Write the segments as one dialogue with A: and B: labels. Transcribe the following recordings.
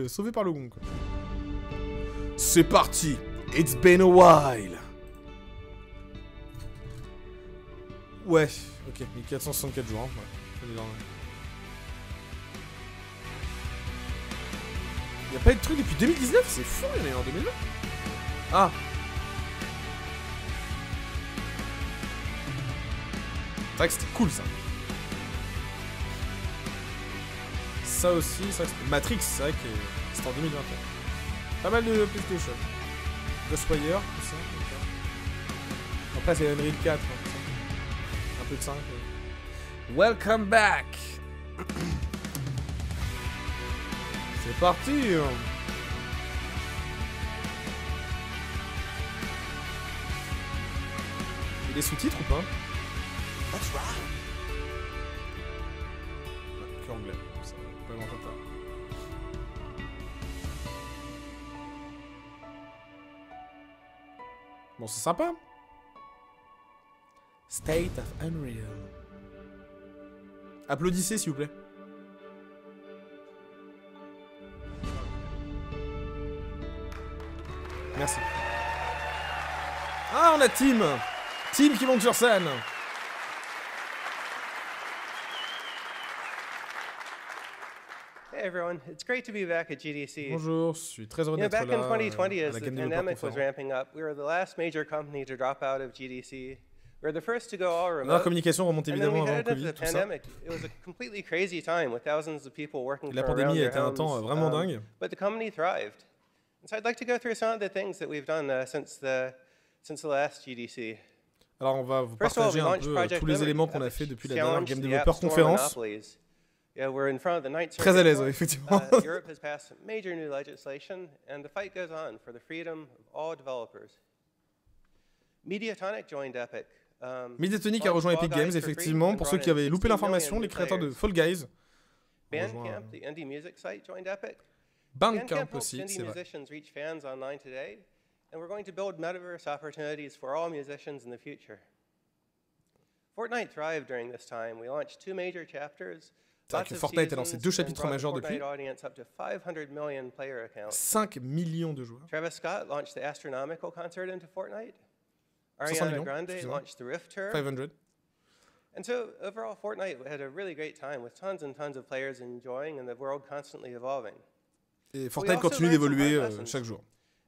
A: Sauvé par le gong, quoi. C'est parti. It's been a while. Ouais, ok, 1464 jours. Hein. Ouais. Y'a pas eu de truc depuis 2019, c'est fou, il y en a eu en 2020. Ah. C'est vrai que c'était cool ça. Ça aussi, ça c'était Matrix, c'est vrai que c'était en 2021. Pas mal de PlayStation. Ghostwire, tout ça. Après c'est Unreal 4, hein, un peu de 5. Welcome back. C'est parti. Il y a des sous-titres ou pas?
B: That's right.
A: Que anglais, ça pas grand temps. Bon, c'est sympa. State of Unreal. Applaudissez s'il vous plaît. Merci. Ah, on a Tim. Tim qui monte sur scène.
C: Hey everyone, it's great to be back at GDC.
A: Bonjour, je suis très heureux d'être
C: Back
A: là.
C: in 2020, as
A: à la
C: the
A: Game
C: pandemic was
A: Developer
C: ramping up, we were the last major company to drop out of GDC. We were the first to go all
A: La
C: remote.
A: communication remonte
C: And then we
A: évidemment avant le
C: headed into
A: Covid,
C: the
A: tout ça.
C: pandemic. It was a completely crazy time with thousands of people working
A: La
C: from around
A: pandémie a
C: their
A: été un temps
C: homes.
A: vraiment dingue.
C: But the company thrived. And so I'd like to go through some of the things that we've done since the last GDC.
A: Alors on va vous
C: First of all,
A: partager
C: we
A: un
C: launched
A: peu
C: Project
A: tous les
C: Liberty,
A: éléments qu'on a fait depuis la dernière
C: challenged
A: Game
C: the
A: Developer
C: App Store
A: conférence.
C: monopolies. Yeah, we're in front of the Ninth
A: Très à
C: Circuit
A: l'aise,
C: Court.
A: effectivement.
C: Europe has passed major new legislation, and the fight goes on for the freedom of all developers. Mediatonic joined Epic.
A: Mediatonic a rejoint Epic Games, effectivement. Pour ceux qui avaient loupé l'information, les créateurs de Fall Guys.
C: Bandcamp, the indie music site, joined Epic.
A: Bandcamp
C: helps
A: aussi,
C: indie
A: c'est vrai.
C: musicians reach fans online today, and we're going to build metaverse opportunities for all musicians in the future. Fortnite thrived during this time. We launched 2 major chapters.
A: C'est vrai que Fortnite a lancé 2 chapitres majeurs depuis. 5 millions de joueurs.
C: Travis Scott launched the Astronomical concert into Fortnite.
A: 500
C: Ariana
A: millions,
C: Grande
A: excusez-moi.
C: launched the Rift Tour.
A: 500.
C: And so overall, Fortnite had a really great time with tons and tons of players enjoying and the world constantly evolving.
A: Et Fortnite continue d'évoluer chaque jour.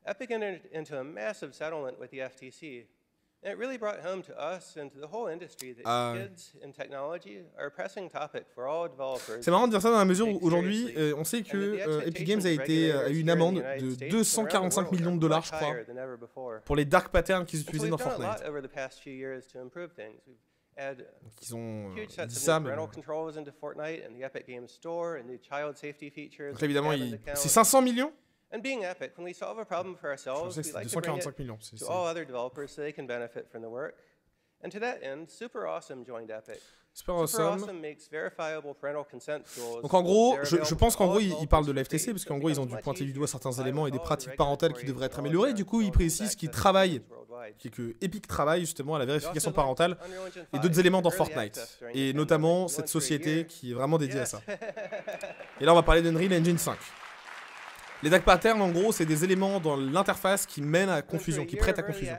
C: Epic entered into a massive settlement with the FTC. And it really brought home to us and to the whole industry that kids and technology are a pressing topic for all developers.
A: C'est marrant de dire ça dans la mesure où aujourd'hui, on sait que Epic Games a eu une amende de 245 millions de dollars, je crois, pour les dark patterns qu'ils utilisaient dans Fortnite. Donc ils ont dit ça, mais bon. Donc évidemment, c'est 500 millions.
C: And being Epic, when we solve a problem for ourselves, we like to bring it to all other developers so they can benefit from the work. And to that end, Super Awesome joined Epic.
A: Super Awesome
C: makes verifiable parental consent tools.
A: Donc en gros, je pense qu'en gros, ils parlent de la FTC, parce qu'en gros, ils ont dû pointer du doigt certains éléments et des pratiques parentales qui devraient être améliorées. Du coup, ils précisent qu'ils travaillent, que Epic travaille justement à la vérification parentale et d'autres éléments dans Fortnite. Et notamment cette société qui est vraiment dédiée à ça. Et là, on va parler d'Unreal Engine 5. Les dark patterns, en gros, c'est des éléments dans l'interface qui mènent à confusion, qui prêtent à confusion.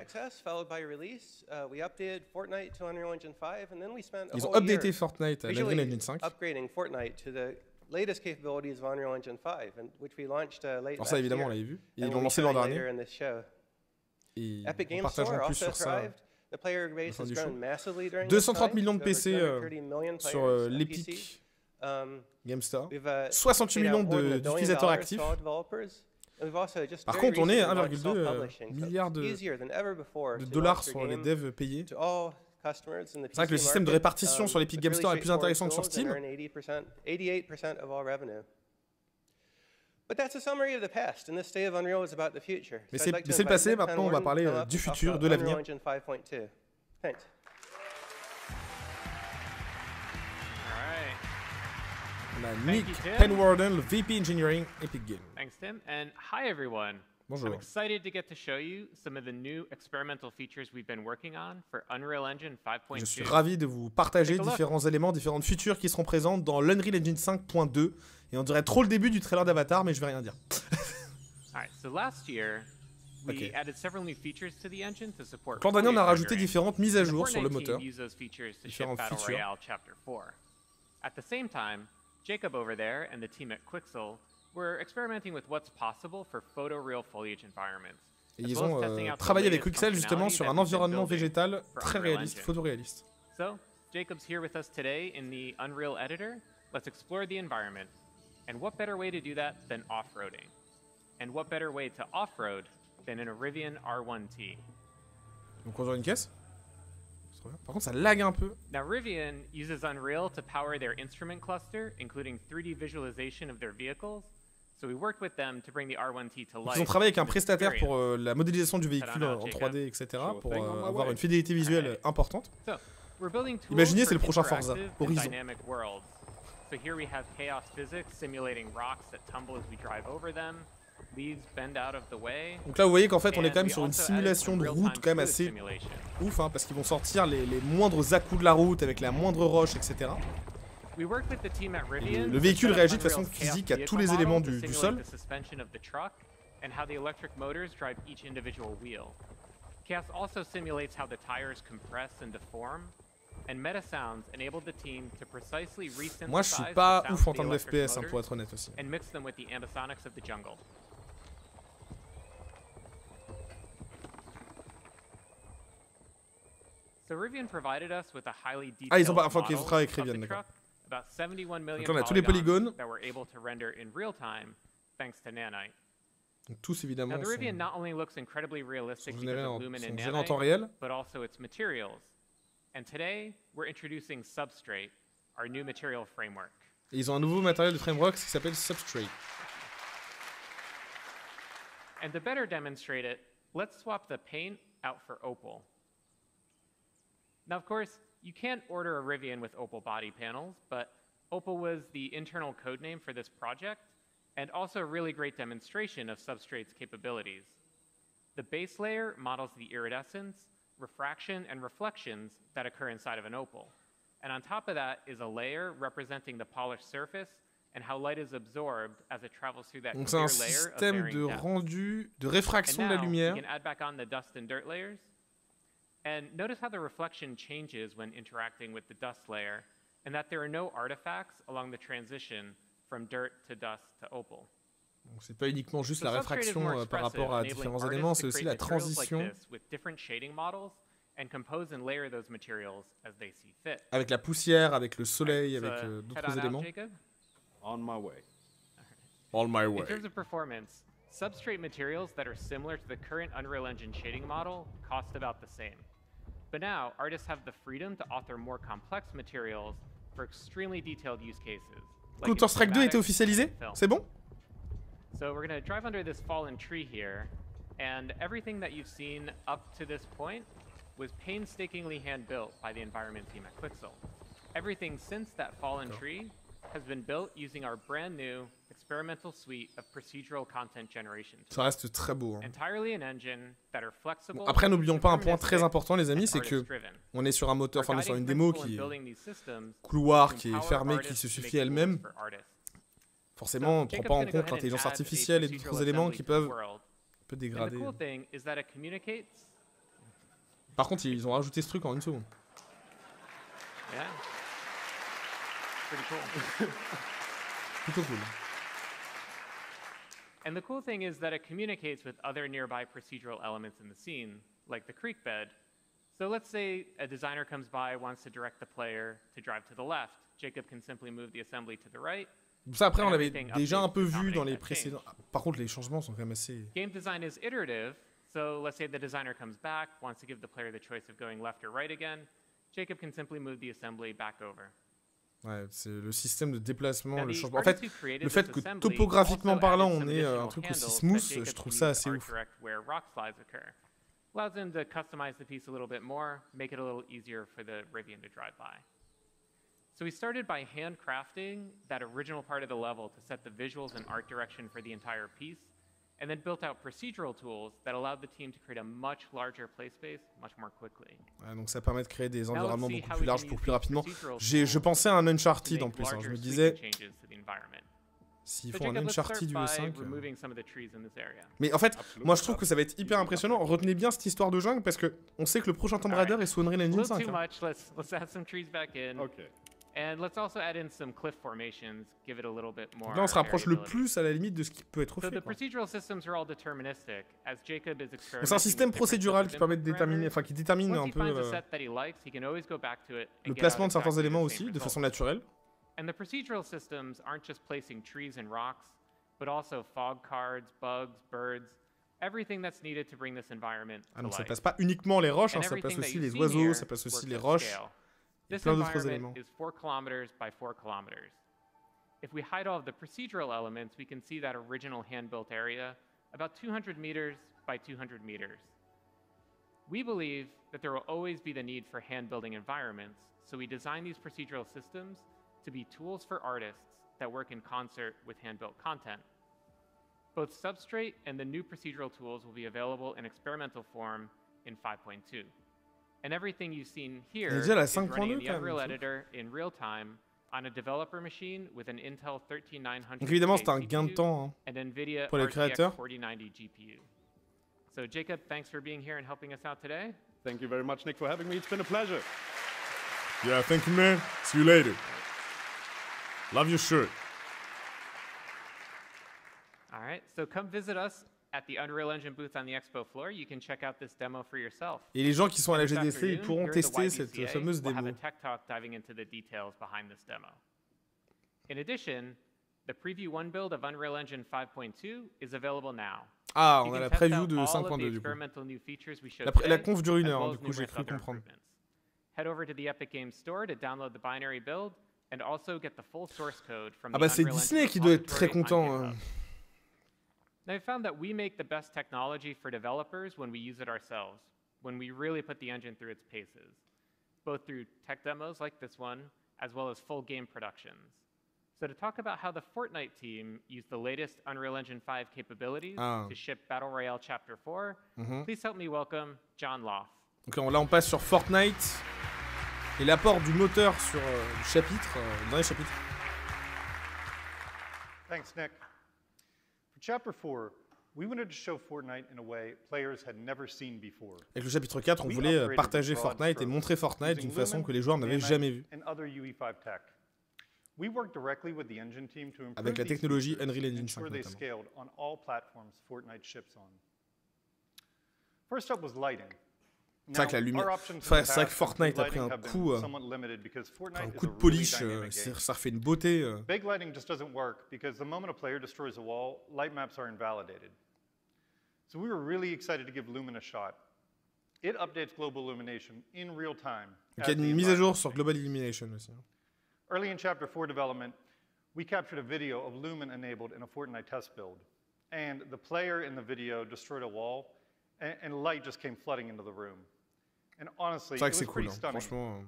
A: Ils ont updaté Fortnite à l'Unreal Engine 5. Alors ça, évidemment, on l'avait vu. Et ils l'ont lancé l'an dernier. Et on partageront plus sur ça à la fin du show. 230 millions de PC sur l'Epic Game Store, 68 millions d'utilisateurs actifs. Par contre, on est à 1,2 milliard de dollars sur les devs payés. C'est vrai que le système de répartition sur l'Epic Game Store est plus intéressant que sur Steam. Mais c'est le passé, maintenant on va parler du futur, de l'avenir. On a Nick Penwarden, le VP Engineering, Epic Games.
D: Thanks, Tim. And hi, everyone.
A: Bonjour.
D: I'm excited to get to show you some of the new experimental features we've been working on for Unreal Engine 5.2.
A: Je suis ravi de vous partager différents éléments, différentes features qui seront présentes dans l'Unreal Engine 5.2. Et on dirait trop le début du trailer d'Avatar, mais je vais rien dire.
D: Alright, so last year, we added several new features to the engine to support.
A: L'an dernier, on a rajouté différentes mises à jour sur le moteur.
D: Différentes features. At the same time, Jacob over there and the team at Quixel were experimenting with what's possible for photoreal foliage environments.
A: Et ils ont travaillé avec Quixel justement sur un environnement végétal très réaliste, photoréaliste.
D: So, Jacob's here with us today in the Unreal Editor. Let's explore the environment. And what better way to do that than off-roading? And what better way to off-road than in a Rivian R1T?
A: Donc on joue une caisse. Par contre, ça lag un peu.
D: Now, Rivian uses Unreal to power their instrument cluster, including 3D visualization of their vehicles. So we worked with them to bring the R1T to life.
A: Ils ont travaillé avec un prestataire pour la modélisation du véhicule en 3D, etc. pour avoir une fidélité visuelle importante. Imaginez, c'est le prochain Forza Horizon.
D: So here we have chaos physics simulating rocks that tumble as we drive over them. Leaves bend out of the way.
A: Donc là, vous voyez qu'en fait, on est quand même sur une simulation de route quand même assez ouf, hein, parce qu'ils vont sortir les moindres à-coups de la route avec la moindre roche, etc. Le véhicule réagit de façon physique à tous les éléments du sol.
D: Chaos also simulates how the tires compress and deform. And meta sounds enabled the team to precisely resynthesize
A: Moi, je suis pas ouf en termes de FPS, hein, pour être honnête aussi.
D: And mix them with the ambisonics of the jungle. So Rivian provided us with a highly detailed
A: ils ont pas,
D: model
A: ils ont travaillé avec
D: of
A: Rivian,
D: the truck, about 71 million
A: on a tous les polygones
D: that we're able to render in real time thanks to Nanite.
A: Donc tous évidemment
D: Now, the Rivian not only looks incredibly realistic because of Lumen and
A: générés en temps réel,
D: but also its materials. And today, we're introducing Substrate, our new material framework.
A: Et ils ont un nouveau matériel de framework qui s'appelle Substrate.
D: And to better demonstrate it, let's swap the paint out for opal. Now, of course, you can't order a Rivian with opal body panels, but opal was the internal code name for this project, and also a really great demonstration of Substrate's capabilities. The base layer models the iridescence, refraction, and reflections that occur inside of an opal. And on top of that is a layer representing the polished surface and how light is absorbed as it travels through that clear layer of varying depth.
A: Donc c'est un système de rendu, de réfraction de la lumière.
D: You can add back on the dust and dirt layers. And notice how the reflection changes when interacting with the dust layer, and that there are no artifacts along the transition from dirt to dust to opal.
A: Donc c'est pas uniquement juste la réfraction par rapport à différents éléments, c'est aussi la transition avec la poussière, avec le soleil, avec d'autres éléments.
E: On my way.
A: On my way.
D: In terms of performance, substrate materials that are similar to the current Unreal Engine shading model cost about the same. But now, artists have the freedom to author more complex materials for extremely detailed use cases.
A: Counter-Strike 2 a été officialisé? C'est bon?
D: So we're going to drive under this fallen tree here, and everything that you've seen up to this point was painstakingly hand-built by the environment team at Quixel. Everything since that fallen tree has been built using our brand new experimental suite of procedural content generation tools.
A: Ça reste très beau. Hein.
D: Entirely an engine that are flexible.
A: Bon, après, n'oublions pas un point très important, les amis, c'est que on est sur un moteur, enfin, on est sur une démo qui est couloir, qui est fermée, qui se suffit elle-même. Forcément, on ne prend pas en compte l'intelligence artificielle et d'autres éléments qui peuvent dégrader. Par contre, ils ont rajouté ce truc en une seconde.
D: Yeah. Pretty cool.
A: Plutôt cool.
D: And the cool thing is that it communicates with other nearby procedural elements in the scene, like the creek bed. So let's say a designer comes by, wants to direct the player to drive to the left. Jacob can simply move the assembly to the right.
A: Ça, après, on l'avait déjà un peu vu dans les précédents. Par contre, les changements sont quand même assez...
D: Game design is iterative. So let's say the designer comes back, wants to give the player the choice of going left or right again. Jacob can simply move the assembly back over.
A: Ouais, c'est le système de déplacement, le changement. En fait, le fait que topographiquement parlant, on ait un truc aussi smooth, je trouve ça assez ouf.
D: Allows them to customize the piece a little bit more, make it a little easier for the Rivian to drive by. So we started by handcrafting that original part of the level to set the visuals and art direction for the entire piece. and then built out procedural tools that allowed the team to create a much larger play space much more quickly.
A: Ouais, donc ça permet de créer des environnements beaucoup plus larges pour plus rapidement. Je pensais à un Uncharted en plus, hein. Je me disais, s'ils font un Uncharted du E5... Mais en fait, moi je trouve que ça va être hyper impressionnant. Retenez bien cette histoire de jungle parce que on sait que le prochain Tomb Raider est sous Unreal Engine 5.
D: And let's also add in some cliff formations, give it a little bit more.
A: Là, on se rapproche le plus à la limite de ce qui peut être fait.
D: So the procedural systems are all deterministic, as Jacob is experimenting.
A: C'est un système procédural qui permet de déterminer, enfin qui détermine un peu le placement de certains éléments aussi, de façon naturelle.
D: And the procedural systems aren't just placing trees and rocks, but also fog cards, bugs, birds, everything that's needed to bring this environment to life.
A: Ah donc ça place pas uniquement les roches, hein, ça place aussi les oiseaux, ça place aussi les roches.
D: This environment is 4 kilometers by 4 kilometers. If we hide all of the procedural elements, we can see that original hand-built area about 200 meters by 200 meters. We believe that there will always be the need for hand-building environments, so we design these procedural systems to be tools for artists that work in concert with hand-built content. Both Substrate and the new procedural tools will be available in experimental form in 5.2. And everything you've seen here is running in the Unreal Editor in real time on a developer machine with an Intel 13900
A: Donc évidemment, c'est un gain de temps
D: and NVIDIA
A: pour les créateurs.
D: RTX 4090 GPU. So Jacob, thanks for being here and helping us out today.
E: Thank you very much, Nick, for having me. It's been a pleasure.
A: Yeah, thank you, man. See you later. Love your shirt.
D: All right, so come visit us at the Unreal Engine booth on the expo floor. You can check out this demo for yourself.
A: Et les gens qui sont à la GDC, ils pourront tester cette fameuse démo.
D: We'll have a tech talk diving into the details behind this demo. In addition, the preview 1 build of Unreal Engine 5.2 is available now.
A: Ah, on a la preview de 5.2 du coup. La conf dure 1 heure, du coup j'ai cru comprendre.
D: Head over to the Epic Games Store to download the binary build and also get the full source code from the
A: Unreal Engine. Ah bah c'est Disney qui doit être très content.
D: Now, I found that we make the best technology for developers when we use it ourselves, when we really put the engine through its paces, both through tech demos like this one, as well as full game productions. So to talk about how the Fortnite team used the latest Unreal Engine 5 capabilities to ship Battle Royale Chapter 4, please help me welcome John Loff.
A: Donc là, on passe sur Fortnite et l'apport du moteur sur le chapitre, dans les chapitres.
F: Thanks, Nick. Chapter 4, we wanted to show Fortnite in a way players had never seen before.
A: Avec le chapitre 4, on voulait partager Fortnite et montrer Fortnite d'une façon que les joueurs n'avaient jamais vue. Avec la technologie Unreal Engine 5 notamment.
F: First up was lighting.
A: C'est vrai que la lumière, c'est vrai que Fortnite a pris un coup de polish, ça refait une beauté.
F: Big lighting just doesn't work because the moment a player destroys a wall, light maps are invalidated. So we were really excited to give Lumen a shot. It updates global illumination in real time.
A: Donc il y a une mise à jour sur Global Illumination aussi.
F: Early in Chapter 4 development, we captured a video of Lumen enabled in a Fortnite test build. And the player in the video destroyed a wall, and light just came flooding into the room. And honestly, it was pretty stunning.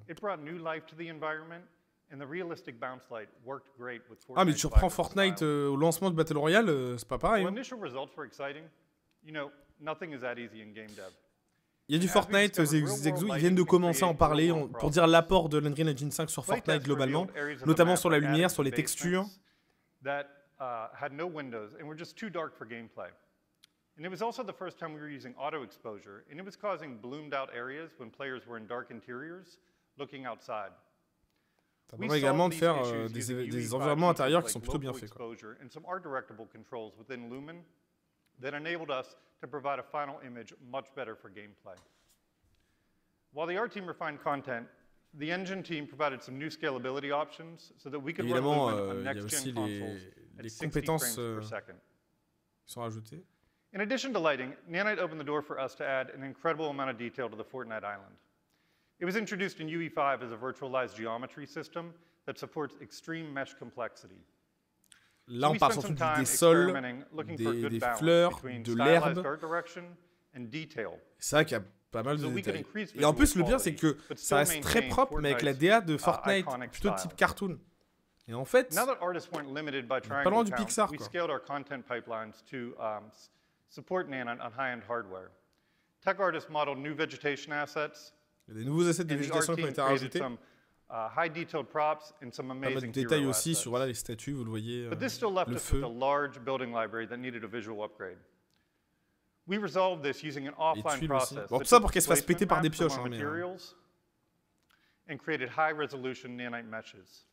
F: It brought new life to the environment, and the realistic bounce light worked great with Fortnite.
A: Ah mais tu reprends Fortnite au lancement de Battle Royale, c'est pas pareil.
F: Well, initial results were exciting. You know, nothing is that easy in game dev.
A: Il y a du Fortnite, Zexou, ils viennent de commencer à en parler pour dire l'apport de l'Unreal Engine 5 sur Fortnite globalement, notamment sur la lumière, sur les textures.
F: That had no windows and were just too dark for gameplay. And it was also the first time we were using auto exposure, and it was causing bloomed out areas when players were in dark interiors looking outside.
A: Ça permet également de faire des environnements intérieurs qui sont plutôt bien faits.
F: And some art directable controls within Lumen that enabled us to provide a final image much better for gameplay. While the art team refined content, the engine team provided some new scalability options so that we could run Lumen on next-gen consoles at 60 frames per second.
A: Sont rajoutées.
F: In addition to lighting, Nanite opened the door for us to add an incredible amount of detail to the Fortnite island. It was introduced in UE5 as a virtualized geometry system that supports extreme mesh complexity.
A: Là, on parle surtout des sols, des fleurs, de l'herbe. C'est vrai qu'il y a pas mal de détails. Et en plus, le bien, c'est que ça reste très propre, mais avec la DA de Fortnite, plutôt de type cartoon. Et en fait, pas loin du Pixar, quoi.
F: support Nano on high-end hardware. Tech artists modeled new vegetation assets.
A: Il y a des nouveaux assets de végétation qui ont été rajoutés.
F: High detailed props and some
A: Pas mal
F: amazing
A: de détails
F: hero
A: aussi
F: assets.
A: sur voilà, les statues, vous le voyez,
F: But this still left
A: le
F: us with
A: feu.
F: a large building library that needed a visual upgrade. We resolved this using an offline
A: tuiles
F: process.
A: aussi. Bon,
F: that
A: tout ça
F: took
A: pour qu'elles se fassent
F: placement
A: péter par des
F: maps from
A: pioches,
F: our
A: hein, mais,
F: materials and created high-resolution nanite meshes.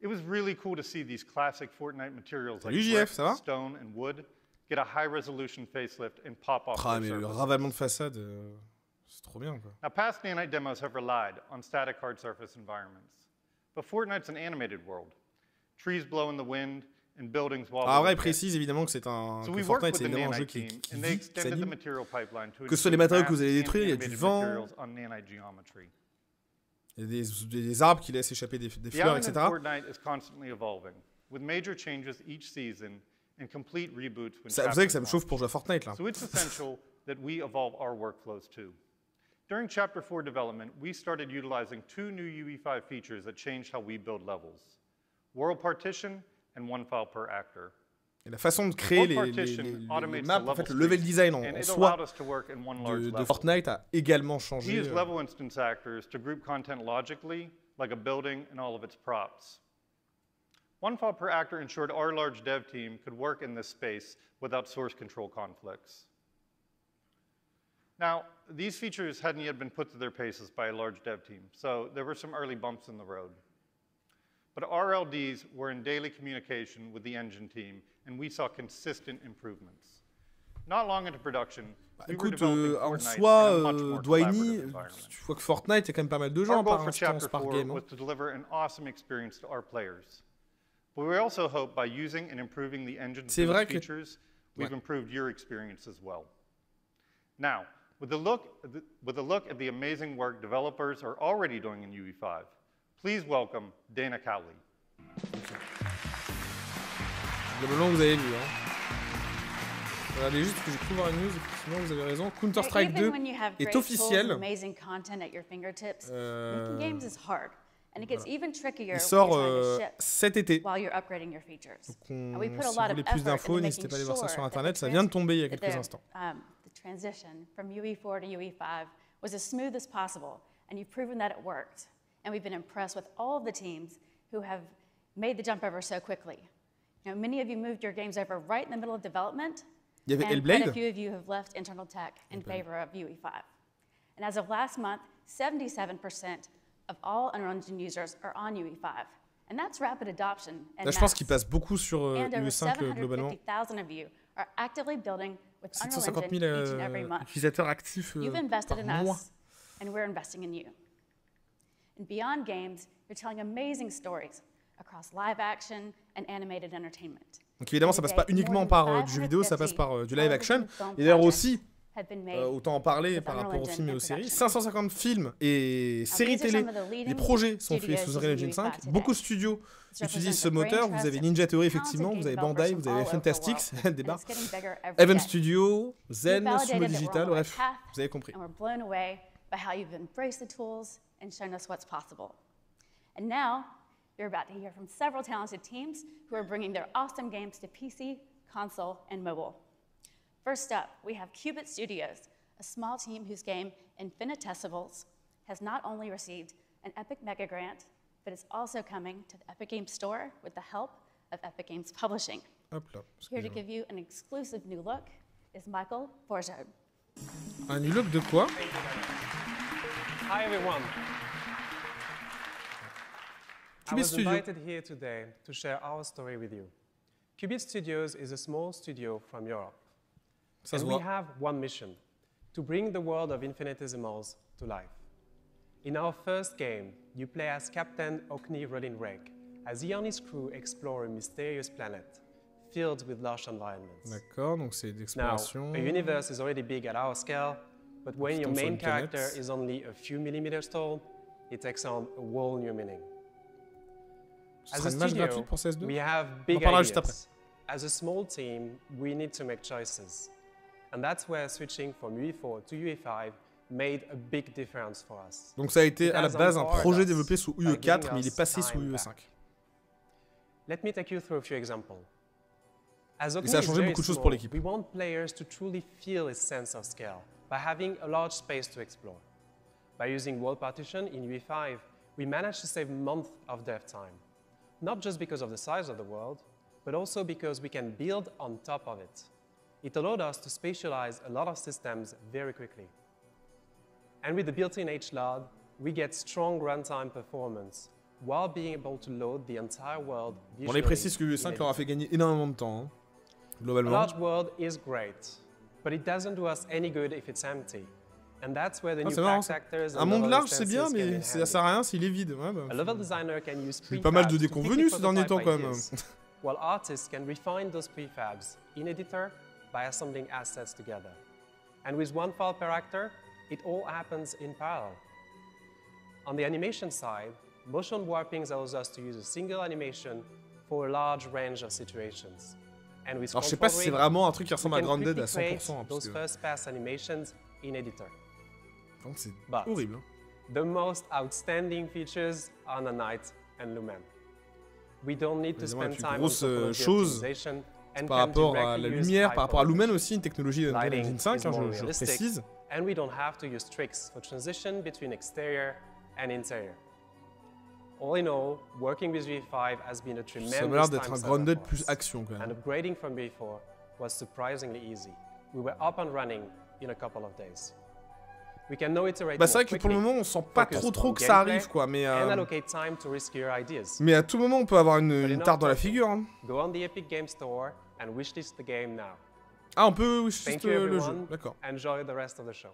F: It was really cool to see these classic Fortnite materials like
A: Salut JF,
F: brick,
A: ça va?
F: stone, and wood get a high-resolution facelift and pop off
A: Ah,
F: their
A: mais le
F: surfaces.
A: ravalement de façade, c'est trop bien, quoi.
F: Now, past nanite demos have relied on static hard surface environments. But Fortnite's an animated world. Trees blow in the wind and buildings wobble.
A: Alors, après, il
F: in the
A: précise évidemment que c'est un.
F: So
A: Que
F: we worked
A: Fortnite,
F: with
A: c'est
F: the
A: évidemment un jeu
F: nanite
A: qui
F: team,
A: qui
F: and they
A: vit, qui
F: extended the
A: s'anime.
F: material pipeline to
A: Que ce soit les matériaux que vous allez
F: include
A: détruire, il y a
F: mass
A: du
F: and
A: vent.
F: materials on nanite geometry.
A: Il y a des arbres qui laissent échapper des
F: The
A: fleurs,
F: island in
A: etc.
F: Fortnite is constantly evolving, with major changes each season and complete reboots when
A: Vous savez que ça me
F: chapters
A: chauffe pour jouer à Fortnite, là.
F: launch. So it's essential that we evolve our workflows too. During Chapter 4 development, we started utilizing 2 new UE5 features that changed how we build levels: world partition and one file per actor.
A: Et la façon de créer les maps, en fait, le level design en soi de Fortnite a également
F: We
A: changé.
F: use level instance actors to group content logically, like a building and all of its props. One file per actor ensured our large dev team could work in this space without source control conflicts. Now, these features hadn't yet been put to their paces by a large dev team, so there were some early bumps in the road. But RLDs were in daily communication with the engine team, and we saw consistent improvements. Not long into production, we were
A: Écoute,
F: developing
A: en
F: Fortnite
A: soi,
F: in a much more
A: Dwayne,
F: collaborative environment.
A: tu vois que Fortnite, il y a quand même pas mal de gens
F: Our goal
A: par
F: for
A: instance,
F: Chapter
A: par
F: 4
A: game.
F: was to deliver an awesome experience to our players. But we also hope by using and improving the engine's
A: C'est vrai que-
F: features, we've improved your experience as well. Now, with a look at the amazing work developers are already doing in UE5, please welcome Dana Cowley.
A: Globalement, vous avez lu. Hein. Regardez juste que j'ai cru voir une news, effectivement, vous avez raison. Counter-Strike 2 est officiel. Il sort cet été. Donc, si vous voulez plus d'infos, n'hésitez pas à aller voir ça sur Internet. Ça vient de tomber il y a quelques instants.
G: Transition from UE4 to UE5 was as smooth as possible, and you've proven that it worked. And we've been impressed with all of the teams who have made the jump over so quickly. You know, many of you moved your games over right in the middle of development,
A: Il y avait
G: and quite
A: Hellblade.
G: a few of you have left internal tech in favor of UE5. And as of last month, 77% of all Unreal Engine users are on UE5. And that's rapid adoption and
A: Là, je pense
G: mass.
A: qu'il passe beaucoup sur
G: And over
A: UE5 globalement.
G: 750,000 of you are actively building with Unreal
A: 750
G: Engine
A: 000
G: each and every month.
A: utilisateurs actifs
G: You've invested
A: par
G: in
A: mois.
G: us, and we're investing in you. And beyond games, you're telling amazing stories across live action and animated entertainment.
A: Donc évidemment, ça passe pas uniquement par du jeu vidéo, ça passe par du live action. Et d'ailleurs aussi, autant en parler par rapport aux films et aux séries, 550 films et séries télé, les projets sont faits sous Unreal Engine 5. Beaucoup de studios utilisent ce moteur. Vous avez Ninja Theory, effectivement, vous avez Bandai, vous avez Fantastics, des barres, Evan Studio, Zen, Sumo Digital, bref, vous avez compris.
G: And we're blown away by how you've embraced the tools and shown us what's possible. And now, you're about to hear from several talented teams who are bringing their awesome games to PC, console, and mobile. First up, we have Qubit Studios, a small team whose game Infinitesimals has not only received an Epic Mega Grant, but it's also coming to the Epic Games Store with the help of Epic Games Publishing.
A: Hop là.
G: Here to give you an exclusive new look is Michael Borjard.
A: Un new look de quoi?
H: Hi everyone. I was
A: Studio.
H: invited here today to share our story with you. Qubit Studios is a small studio from Europe.
A: Ça se
H: And we
A: voit.
H: have one mission, to bring the world of Infinitesimals to life. In our first game, you play as Captain Okni Rodin Rake, as he and his crew explore a mysterious planet filled with lush environments.
A: D'accord, donc c'est
H: Now,
A: d'exploration.
H: a universe is already big at our scale, but when your
A: Tombe sur
H: main
A: une planète.
H: character is only a few millimeters tall, it takes on a whole new meaning.
A: Ce
H: As
A: sera
H: a
A: une match
H: studio,
A: gratuite pour CS2.
H: we have
A: On en
H: big
A: parlera juste
H: ideas. As a small team, we need to make choices. And that's where switching from UE4 to UE5 made a big difference for us.
A: Donc ça a été à la
H: It has
A: base un
H: empowered
A: projet
H: us
A: développé sous
H: by
A: UE4,
H: giving
A: mais il est
H: us
A: passé sous
H: time
A: UE5.
H: back. Let me take you through a few examples. As
A: Et ça a
H: Okni is
A: changé
H: very
A: beaucoup de choses pour
H: small,
A: l'équipe.
H: we want players to truly feel its sense of scale by having a large space to explore. By using world partition in UE5, we managed to save months of dev time, not just because of the size of the world, but also because we can build on top of it. It allowed us to spatialize a lot of systems very quickly. And with the built-in HLOD, we get strong runtime performance while being able to load the entire world visually.
A: On les précise que UE5 leur a fait gagner énormément de temps, hein,
H: A
A: globalement.
H: large world is great, but it doesn't do us any good if it's empty. And that's where the new
A: C'est marrant,
H: fact
A: ça.
H: actors
A: Un
H: and
A: monde
H: level
A: large, c'est bien,
H: instances can
A: mais
H: be
A: ça
H: handy.
A: sert à rien s'il est vide. Ouais, bah,
H: A level designer can use
A: j'ai eu pas mal de
H: prefabs to
A: déconvenus
H: quickly
A: ces derniers temps
H: prototype
A: quand même.
H: ideas, while artists can refine those prefabs in editor by assembling assets together. And with one file per actor, it all happens in parallel. On the animation side, motion warping allows us to use a single animation for a large range of situations. And with
A: Alors je sais pas si c'est vraiment un truc qui
H: we
A: ressemble à
H: can
A: Grounded
H: quickly
A: à
H: create
A: 100%. Hein, parce
H: those
A: que
H: first pass animations in editor.
A: donc c'est
H: But
A: horrible. Hein.
H: the most outstanding features are Nanite and Lumen. We don't need to
A: Évidemment, la
H: spend
A: plus
H: time on
A: grosse
H: topology
A: chose
H: optimization and
A: par
H: can
A: rapport à
H: directly
A: la
H: use
A: lumière,
H: high
A: par rapport à
H: power
A: Lumen aussi, une technologie d'Unreal
H: lighting
A: Engine 5,
H: is
A: hein,
H: more
A: je
H: realistic,
A: précise.
H: and we don't have to use tricks for transition between exterior and interior. All in all, working with V5 has been a tremendous
A: Ça m'a l'air d'être
H: time
A: un
H: saver
A: Grounded
H: for
A: plus
H: us.
A: action quand
H: And
A: même.
H: upgrading from V4 was surprisingly easy. We were up and running in a couple of days. We can now iterate
A: Bah c'est
H: more
A: vrai que pour le
H: quickly,
A: moment on sent pas
H: focus
A: trop
H: on
A: que ça
H: gameplay,
A: arrive quoi, mais
H: and allocate time to riskier ideas.
A: à tout moment on peut avoir une
H: enough
A: tarte dans la
H: talking.
A: figure. Hein.
H: Go on the Epic Game Store and wishlist the game now.
A: Ah on peut wishlist
H: Thank you
A: le jeu,
H: everyone.
A: d'accord.
H: Enjoy the rest of the show.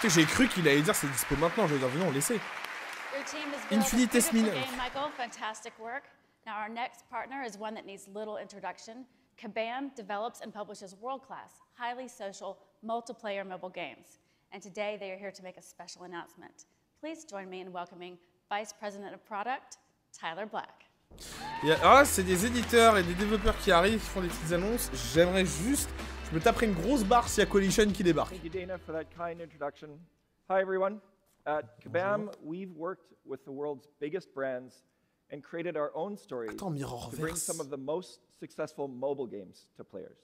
A: Tu sais, j'ai cru qu'il allait dire c'est dispo maintenant, je vais dire non, laissez.
G: Your team has built a
A: Infinitesimal.
G: beautiful game, Michael. Fantastic work. Now our next partner is one that needs little introduction. Kabam develops and publishes world-class, highly social, multiplayer mobile games. And today they are here to make a special announcement. Please join me in welcoming Vice President of Product, Tyler Black.
A: Alors là, c'est des éditeurs et des développeurs qui arrivent, qui font des petites annonces. J'aimerais juste, je me taperais une grosse barre s'il y a Coalition qui débarque.
I: Thank you, Dana, for that kind introduction. Hi, everyone. At Kabam, we've worked with the world's biggest brands and created our own stories
A: Attends, Mirror
I: to bring
A: Verse.
I: some of the most successful mobile games to players.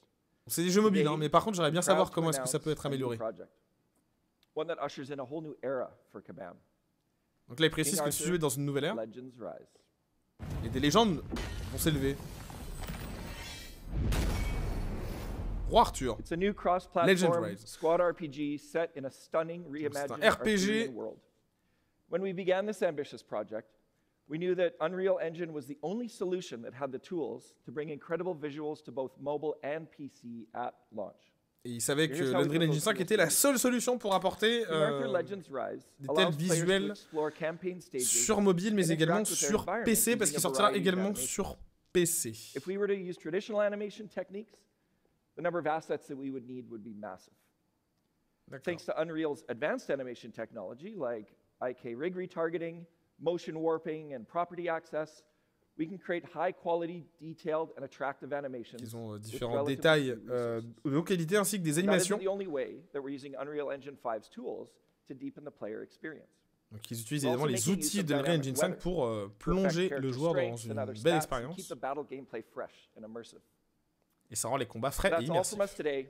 A: C'est des jeux mobiles, hein, mais par contre, j'aimerais bien savoir
I: Proud to
A: comment est-ce que ça peut être
I: announce a new
A: amélioré.
I: project, one that ushers in a whole new era for Kabam.
A: Donc là, il précise que le studio est dans une nouvelle ère
I: Legends Rise.
A: et des légendes vont s'élever. Roi Arthur.
I: It's a new
A: Legends
I: cross-platform
A: Rise.
I: squad RPG set in a stunning reimagined
A: RPG.
I: Arthurian world. When we began this ambitious project, we knew that Unreal Engine was the only solution that had the tools to bring incredible visuals to both mobile and PC at launch.
A: Et il savait que l'Unreal Engine 5 était la seule solution pour apporter
I: King Arthur Legends Rise
A: des
I: allows
A: tels
I: players to
A: visuels
I: explore campaign stages
A: sur mobile, mais
I: and
A: également
I: interact with their
A: sur
I: environment
A: PC, parce
I: using
A: qu'il
I: a
A: sortira
I: variety of
A: également
I: animations.
A: sur PC.
I: If we were to use traditional animation techniques, the number of assets that we would need would be massive.
A: D'accord.
I: Thanks to Unreal's advanced animation technology like IK rig retargeting, motion warping, and property access, we can create high-quality, detailed, and attractive animations.
A: Ils ont
I: with
A: différents
I: relatively
A: détails
I: few resources.
A: de haute qualité ainsi que des
I: That isn't
A: animations.
I: the only way that we're using Unreal Engine 5's tools to deepen the player experience.
A: Donc ils utilisent évidemment les outils de l'Unreal Engine 5 pour plonger le joueur dans une belle expérience.
I: Keep the battle gameplay fresh and immersive.
A: Et ça rend les combats frais et
I: That's all
A: immersifs.
I: from us today.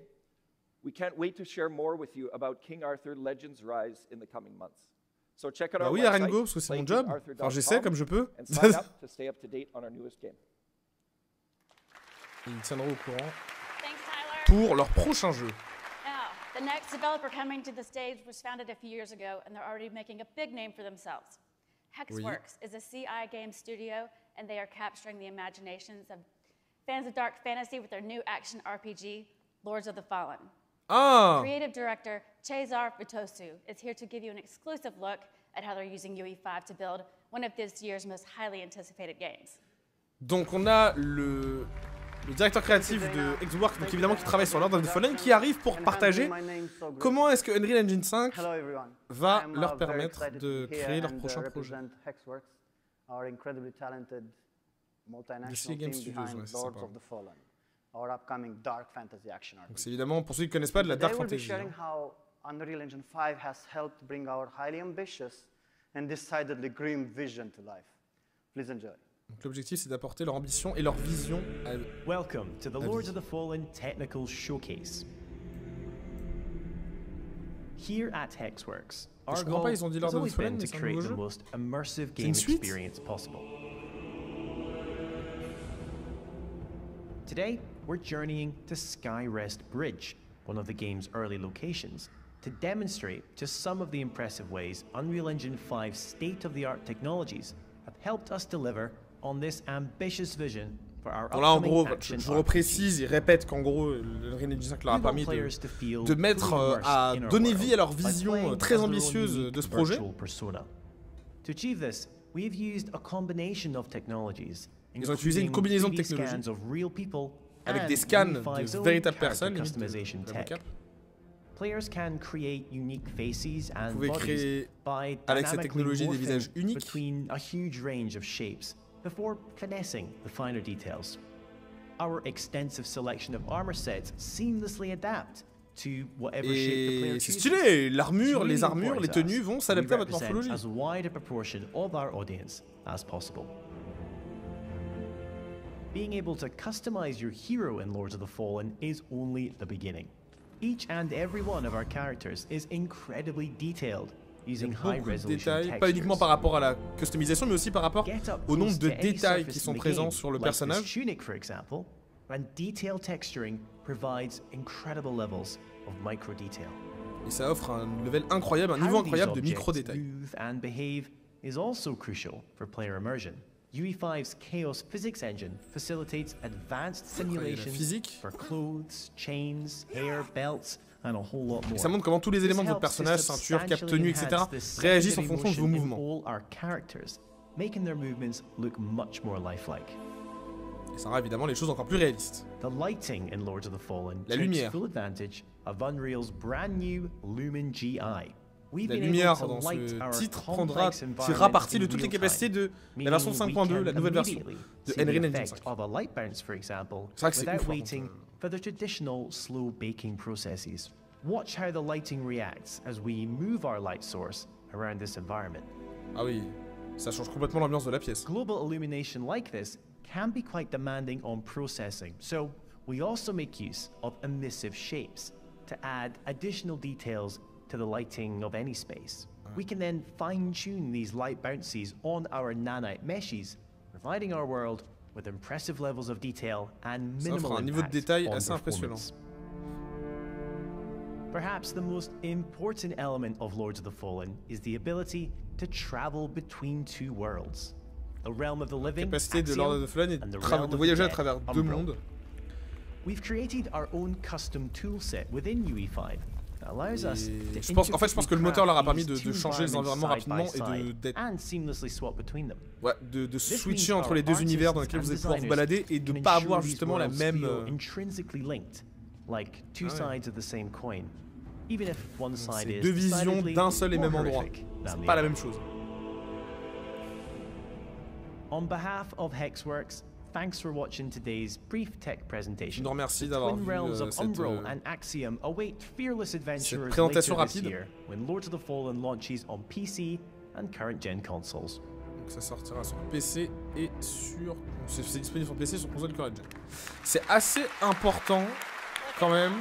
I: We can't wait to share more with you about King Arthur Legends Rise in the coming months. So check out
A: Bah
I: our
A: oui,
I: website,
A: Arengo, parce que c'est mon job. Enfin,
I: playkingarthur.com,
A: j'essaie comme je peux.
I: and sign up to stay up to date on our newest game.
A: Ils tiendront au courant
G: Thanks, Tyler.
A: pour leur prochain jeu.
G: Now, the next developer coming to the stage was founded a few years ago, and they're already making a big name for themselves. Hexworks is a CI game studio, and they are capturing the imaginations of fans of dark fantasy with their new action RPG, Lords of the Fallen.
A: Ah!
G: Creative director Cesar Vitosu is here to give you an exclusive look at how they're using UE5 to build one of this year's most highly anticipated games.
A: Donc on a le directeur créatif de Hexworks, donc évidemment qui travaille sur Lord of the Fallen, qui arrive pour partager comment est-ce que Unreal Engine 5 va leur permettre de créer leur prochain projet. DC Game Studios, ouais, c'est sympa. Donc c'est évidemment, pour ceux qui ne connaissent pas, de la Dark Fantasy. Hein.
J: Unreal Engine 5 has helped bring our highly ambitious and decidedly grim vision to life. Please enjoy.
A: Donc l'objectif, c'est d'apporter leur ambition et leur vision à...
K: Welcome to the Lords of the Fallen Technical Showcase. Here at Hexworks, our goal has always been to create the most immersive game experience possible. Today, we're journeying to Skyrest Bridge, one of the game's early locations, to demonstrate just some of the impressive ways Unreal Engine 5's state-of-the-art technologies have helped us deliver on this ambitious vision for our
A: bon là en gros,
K: action
A: je reprécise et répète qu'en gros, le Unreal Engine 5 leur a permis de mettre à donner vie à leur vision très ambitieuse de ce projet.
K: To achieve this, we've used a combination of technologies.
A: Ils ont utilisé une combinaison de technologies avec des scans de véritables personnes,
K: Players can create unique faces and
A: Vous pouvez créer avec cette technologie des visages uniques
K: between a huge range of shapes before finessing the finer details. Our extensive selection of armor sets seamlessly adapt to whatever shape the player chooses.
A: C'est stylé, l'armure, les armures, les tenues vont s'adapter à votre morphologie.
K: As wide a proportion of our audience as possible. Being able to customize your hero in Lords of the Fallen is only the beginning. Each and every one of our characters is incredibly detailed, using high-resolution textures.
A: Pas uniquement par rapport à la customisation, mais aussi par rapport au nombre de détails qui sont présents sur le personnage.
K: Like this tunic, for example, and detailed texturing provides incredible levels of micro-detail.
A: Et ça offre un level incroyable, un niveau incroyable de micro-détails.
K: Move and behave is also crucial for player immersion. UE5's Chaos Physics Engine facilitates advanced simulation for clothes, chains, hair, belts, and a whole lot more.
A: Et ça montre comment tous les éléments de votre personnage, ceinture, cape, tenue, etc. réagissent en fonction de vos mouvements.
K: Making their movements look much more lifelike.
A: Et ça rend évidemment les choses encore plus réalistes.
K: The lighting in Lords of the Fallen
A: takes
K: full advantage of Unreal's brand new Lumen GI.
A: La lumière dans ce titre tirera parti de toutes les capacités de la version 5.2, la nouvelle version de Unreal Engine 5. C'est vrai que c'est ouf.
K: For the traditional slow baking processes. Watch how the lighting reacts as we move our light source around this environment.
A: Ah oui, ça change complètement l'ambiance de la pièce.
K: Global illumination like this can be quite demanding on processing, so we also make use of emissive shapes to add additional details to the lighting of any space. We can then fine-tune these light bounces on our nanite meshes, providing our world with impressive levels of detail and minimal impact on performance. Perhaps the most important element of Lords of the Fallen is the ability to travel between two worlds. The realm of the living,
A: capacité de Lord of the Fallen est de voyager à travers deux mondes.
K: We've created our own custom toolset within UE5.
A: Je pense que le moteur leur a permis de changer les environnements rapidement et de switcher entre les deux univers dans lesquels vous allez pouvoir vous balader et de ne pas avoir justement la même... C'est deux visions d'un seul et même endroit. C'est pas la même chose.
K: On behalf of Hexworks, thanks for watching today's brief tech presentation.
A: Je vous remercie d'avoir vu cette présentation rapide.
K: When Lords of the Fallen launches on PC and current gen consoles.
A: Donc ça sortira sur PC et sur... C'est disponible sur PC et sur console current gen. C'est assez important quand même.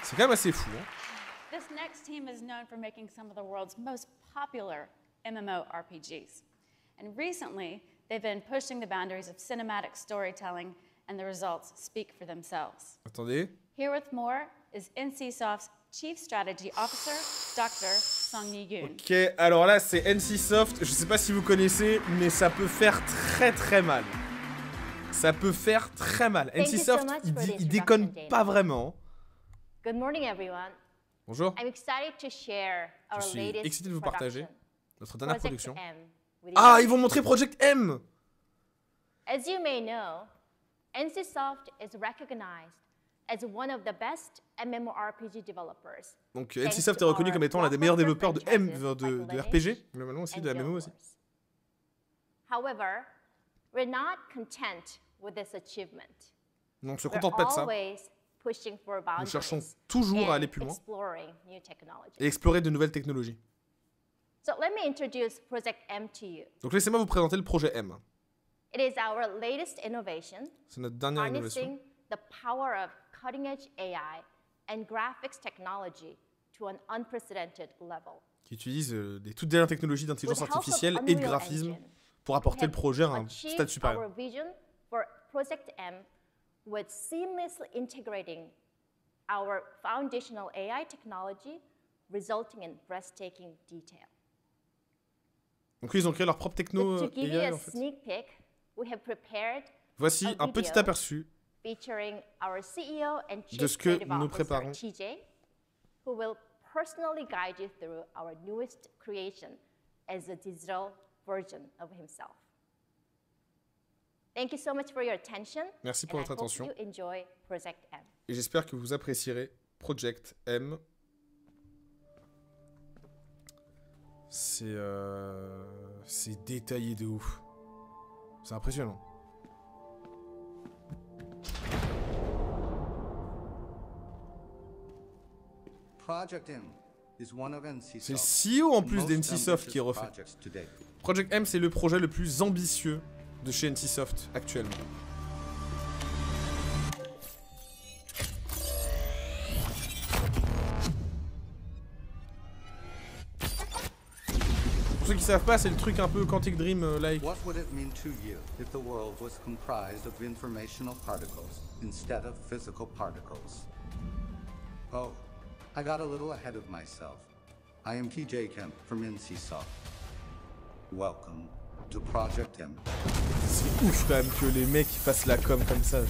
A: C'est quand même assez fou. Hein.
G: This next team is known for making some of the world's most popular MMORPGs. And recently, they've been pushing the boundaries of cinematic storytelling, and the results speak for themselves.
A: Attendez.
G: Here with more is NCSoft's Chief Strategy Officer, Dr. Song-Yi Yoon.
A: Ok, alors là, c'est NCSoft. Je sais pas si vous connaissez, mais ça peut faire très très mal. Ça peut faire très mal. NCSoft, il déconne pas vraiment.
L: Good morning, everyone.
A: Bonjour.
L: I'm excited to share our
A: Je suis excité de vous partager notre dernière production.
L: Ah,
A: ils vont montrer Project M.
L: As you may know, NCSoft is recognized as one of the best MMORPG developers.
A: Donc NCSoft est reconnu comme étant l'un des meilleurs développeurs de RPG, globalement aussi, de MMO aussi.
L: However, we're not content with this achievement.
A: Donc on ne se contente pas de ça. Nous cherchons toujours à aller plus loin et explorer de nouvelles technologies.
L: So let me introduce Project M to you.
A: Donc laissez-moi vous présenter le projet M.
L: It is our latest innovation,
A: C'est notre dernière innovation.
L: harnessing the power of cutting-edge AI and graphics technology to an unprecedented level.
A: Qui utilise des toutes dernières technologies d'intelligence artificielle et de graphisme pour apporter le projet à un stade supérieur.
L: Our vision for Project M with seamlessly integrating our foundational AI technology, resulting in breathtaking detail.
A: Donc ils ont créé leur propre techno
L: To give you
A: AI
L: a
A: en fait.
L: sneak peek, we have prepared
A: Voici
L: a
A: un petit
L: video
A: aperçu
L: featuring our CEO and
A: de
L: Chief
A: ce que
L: Creative
A: nous
L: Officer,
A: préparons.
L: TJ, who will personally guide you through our newest creation as a digital version of himself. Thank you so much for your attention.
A: Merci pour
L: and
A: votre
L: I hope
A: attention.
L: you enjoy Project M.
A: Et j'espère que vous apprécierez Project M. C'est détaillé de ouf. C'est impressionnant. C'est le CEO en plus d'NCSoft qui refait. Project M, c'est le projet le plus ambitieux de chez NCSoft actuellement. Pour ceux qui savent pas, c'est le truc un peu Quantic Dream-like.
M: What would it mean to you if the world was comprised of informational particles instead of physical particles? Oh, I got a little ahead of myself. I am TJ Kemp from NCSoft. Welcome to Project M.
A: C'est ouf quand même que les mecs fassent la com comme ça.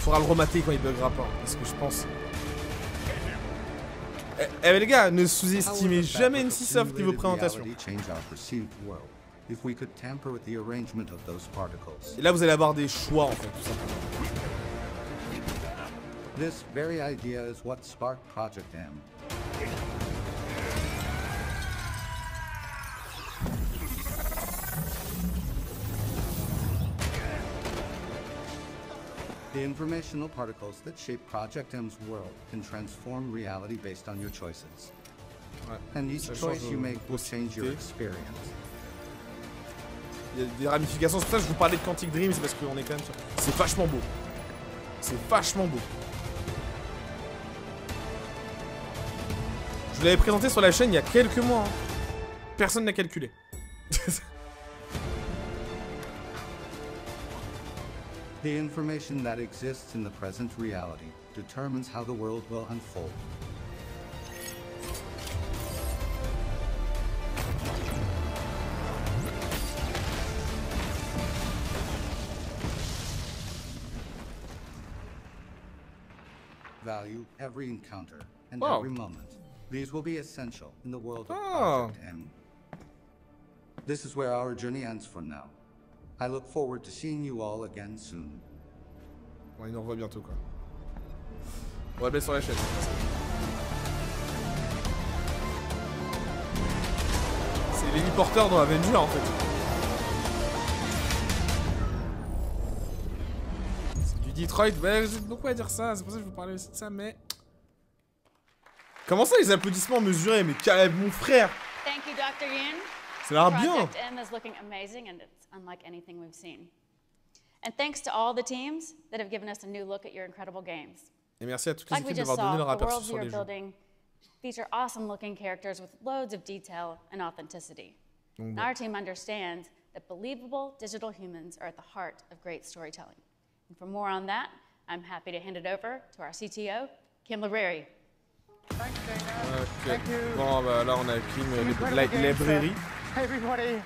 A: Faudra le remater quand il buggera pas, parce que je pense... Eh les gars, ne sous-estimez jamais NCSoft niveau présentation. Et là vous allez avoir des choix en fait, tout simplement.
M: This very idea is what sparked Project M. The informational particles that shape Project M's world can transform reality based on your choices.
A: Ouais,
M: and each choice you make will change your experience.
A: Il y a des ramifications, c'est pour ça que je vous parlais de Quantic Dream, c'est parce qu'on est quand même sur... C'est vachement beau. C'est vachement beau. Je vous l'avais présenté sur la chaîne il y a quelques mois. Hein. Personne n'a calculé.
M: The information that exists in the present reality determines how the world will unfold. Value every encounter and every moment. These will be essential in the world of Project M. This is where our journey ends for now. I look forward to seeing you all again soon.
A: Bon, il nous revoit bientôt quoi. On va le mettre sur la chaîne. C'est l'héliporteur dans Avenger en fait. C'est du Detroit. Ouais, j'ai beaucoup à dire ça. C'est pour ça que je vous parlais aussi de ça, mais. Comment ça les applaudissements mesurés? Mais Caleb, mon frère!
G: Thank you, Dr. Yin.
A: Ça a l'air bien!
G: Project M is looking amazing and it's unlike anything we've seen. And thanks to all the teams that have given us a new look at your incredible games.
A: Et merci à toutes les
G: Like we
A: équipes
G: just
A: d'avoir donné
G: saw,
A: leur
G: the
A: aperçu
G: worlds
A: sur
G: we are
A: les jeux.
G: building feature awesome-looking characters with loads of detail and authenticity.
A: Donc,
G: Our team understands that believable digital humans are at the heart of great storytelling. And for more on that, I'm happy to hand it over to our CTO, Kim Libreri.
N: Thanks, Dana.
A: Ok.
N: Thank you.
A: Bon, bah là on a Kim Libreri.
N: Hey everybody.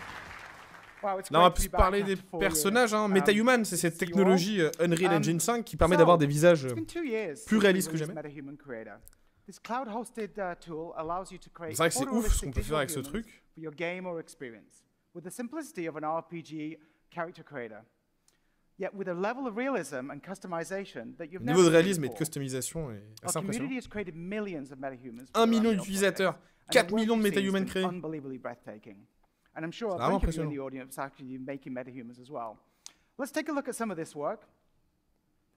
N: Wow, it's
A: Là on va
N: great to
A: plus
N: be back
A: parler des
N: after 4
A: personnages.
N: years.
A: Hein. MetaHuman, c'est cette technologie Unreal Engine 5 qui permet
N: So,
A: d'avoir des visages
N: it's been 2 years
A: plus
N: since
A: réalistes
N: we
A: que
N: released
A: jamais.
N: MetaHuman Creator. This cloud-hosted tool allows you to create
A: C'est vrai que c'est ouf ce qu'on
N: photorealistic
A: peut faire avec ce
N: digital humans
A: truc.
N: for your game or experience, with the simplicity of an RPG character creator, yet with a level of realism and customization that you've
A: Le
N: never
A: niveau de
N: seen
A: réalisme et de
N: before.
A: customisation est assez
N: Our community
A: impressionnant.
N: has created millions of MetaHumans.
A: 1 million d'utilisateurs, 4 millions de MetaHumans créés.
N: Unbelievably breathtaking. And I'm sure
A: C'est
N: a
A: vraiment
N: bunch of you in
A: impressionnant.
N: the audience actually making MetaHumans as well. Let's take a look at some of this work.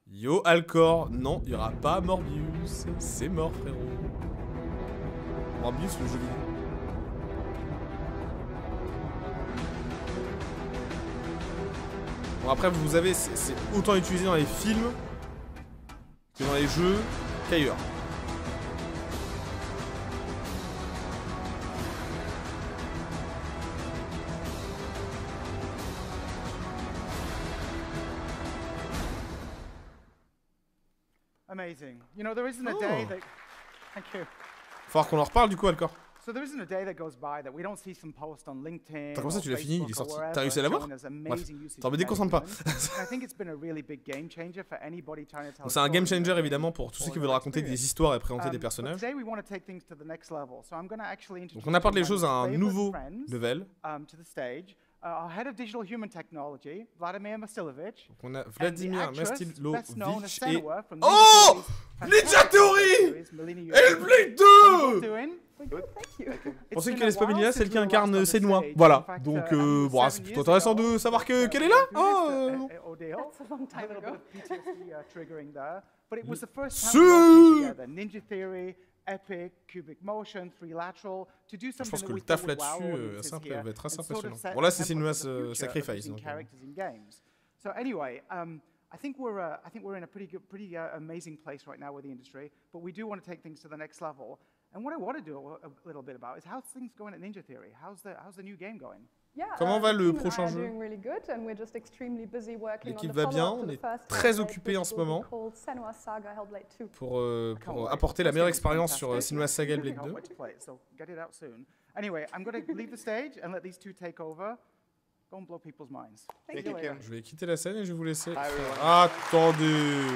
A: Yo Alcor, non, il n'y aura pas Morbius. C'est mort frérot. Morbius le jeu vidéo. Bon, après, vous avez, c'est autant utilisé dans les films que dans les jeux qu'ailleurs.
N: Amazing. You know, there isn't a day that... Thank you.
A: Faut qu'on en reparle du coup, Alcor.
N: So there isn't a day that goes by that we don't see some post on LinkedIn.
A: Comment ça, tu l'as fini? Il est sorti. T'as réussi à l'avoir? Bref. T'en me déconcentre pas. C'est un game changer évidemment pour tous ceux qui veulent raconter des histoires et présenter des personnages. Donc on apporte les choses à un nouveau level.
N: Our head of digital human technology, Vladimir Masilovich.
A: Donc on a Vladimir Masilovich et... Oh! Ninja Theory! Hellblade 2! Pour ceux qui connaissent pas Melina, celle qui incarne Senua. Voilà. Donc bon, c'est plutôt intéressant de savoir qu'elle est là. Oh!
N: Ninja Theory, Epic, cubic motion, three lateral, to do something.
A: Je pense que le taf là-dessus va être assez impressionnant. Bon là c'est Senua's Sacrifice. Donc.
N: So anyway, I think we're in a pretty amazing place right now with the industry, but we do want to take things to the next level. And what I want to do a little bit about is how's things going at Ninja Theory? How's the new game going?
A: Comment va le prochain jeu? L'équipe va bien, on est très occupé en ce moment pour apporter la meilleure expérience sur Senua's Saga Hellblade 2.
N: Anyway, I'm going to leave the stage and let these two take over. Go and blow people's minds. Thank you.
A: Je vais quitter la scène et je vais vous laisser. Attendez.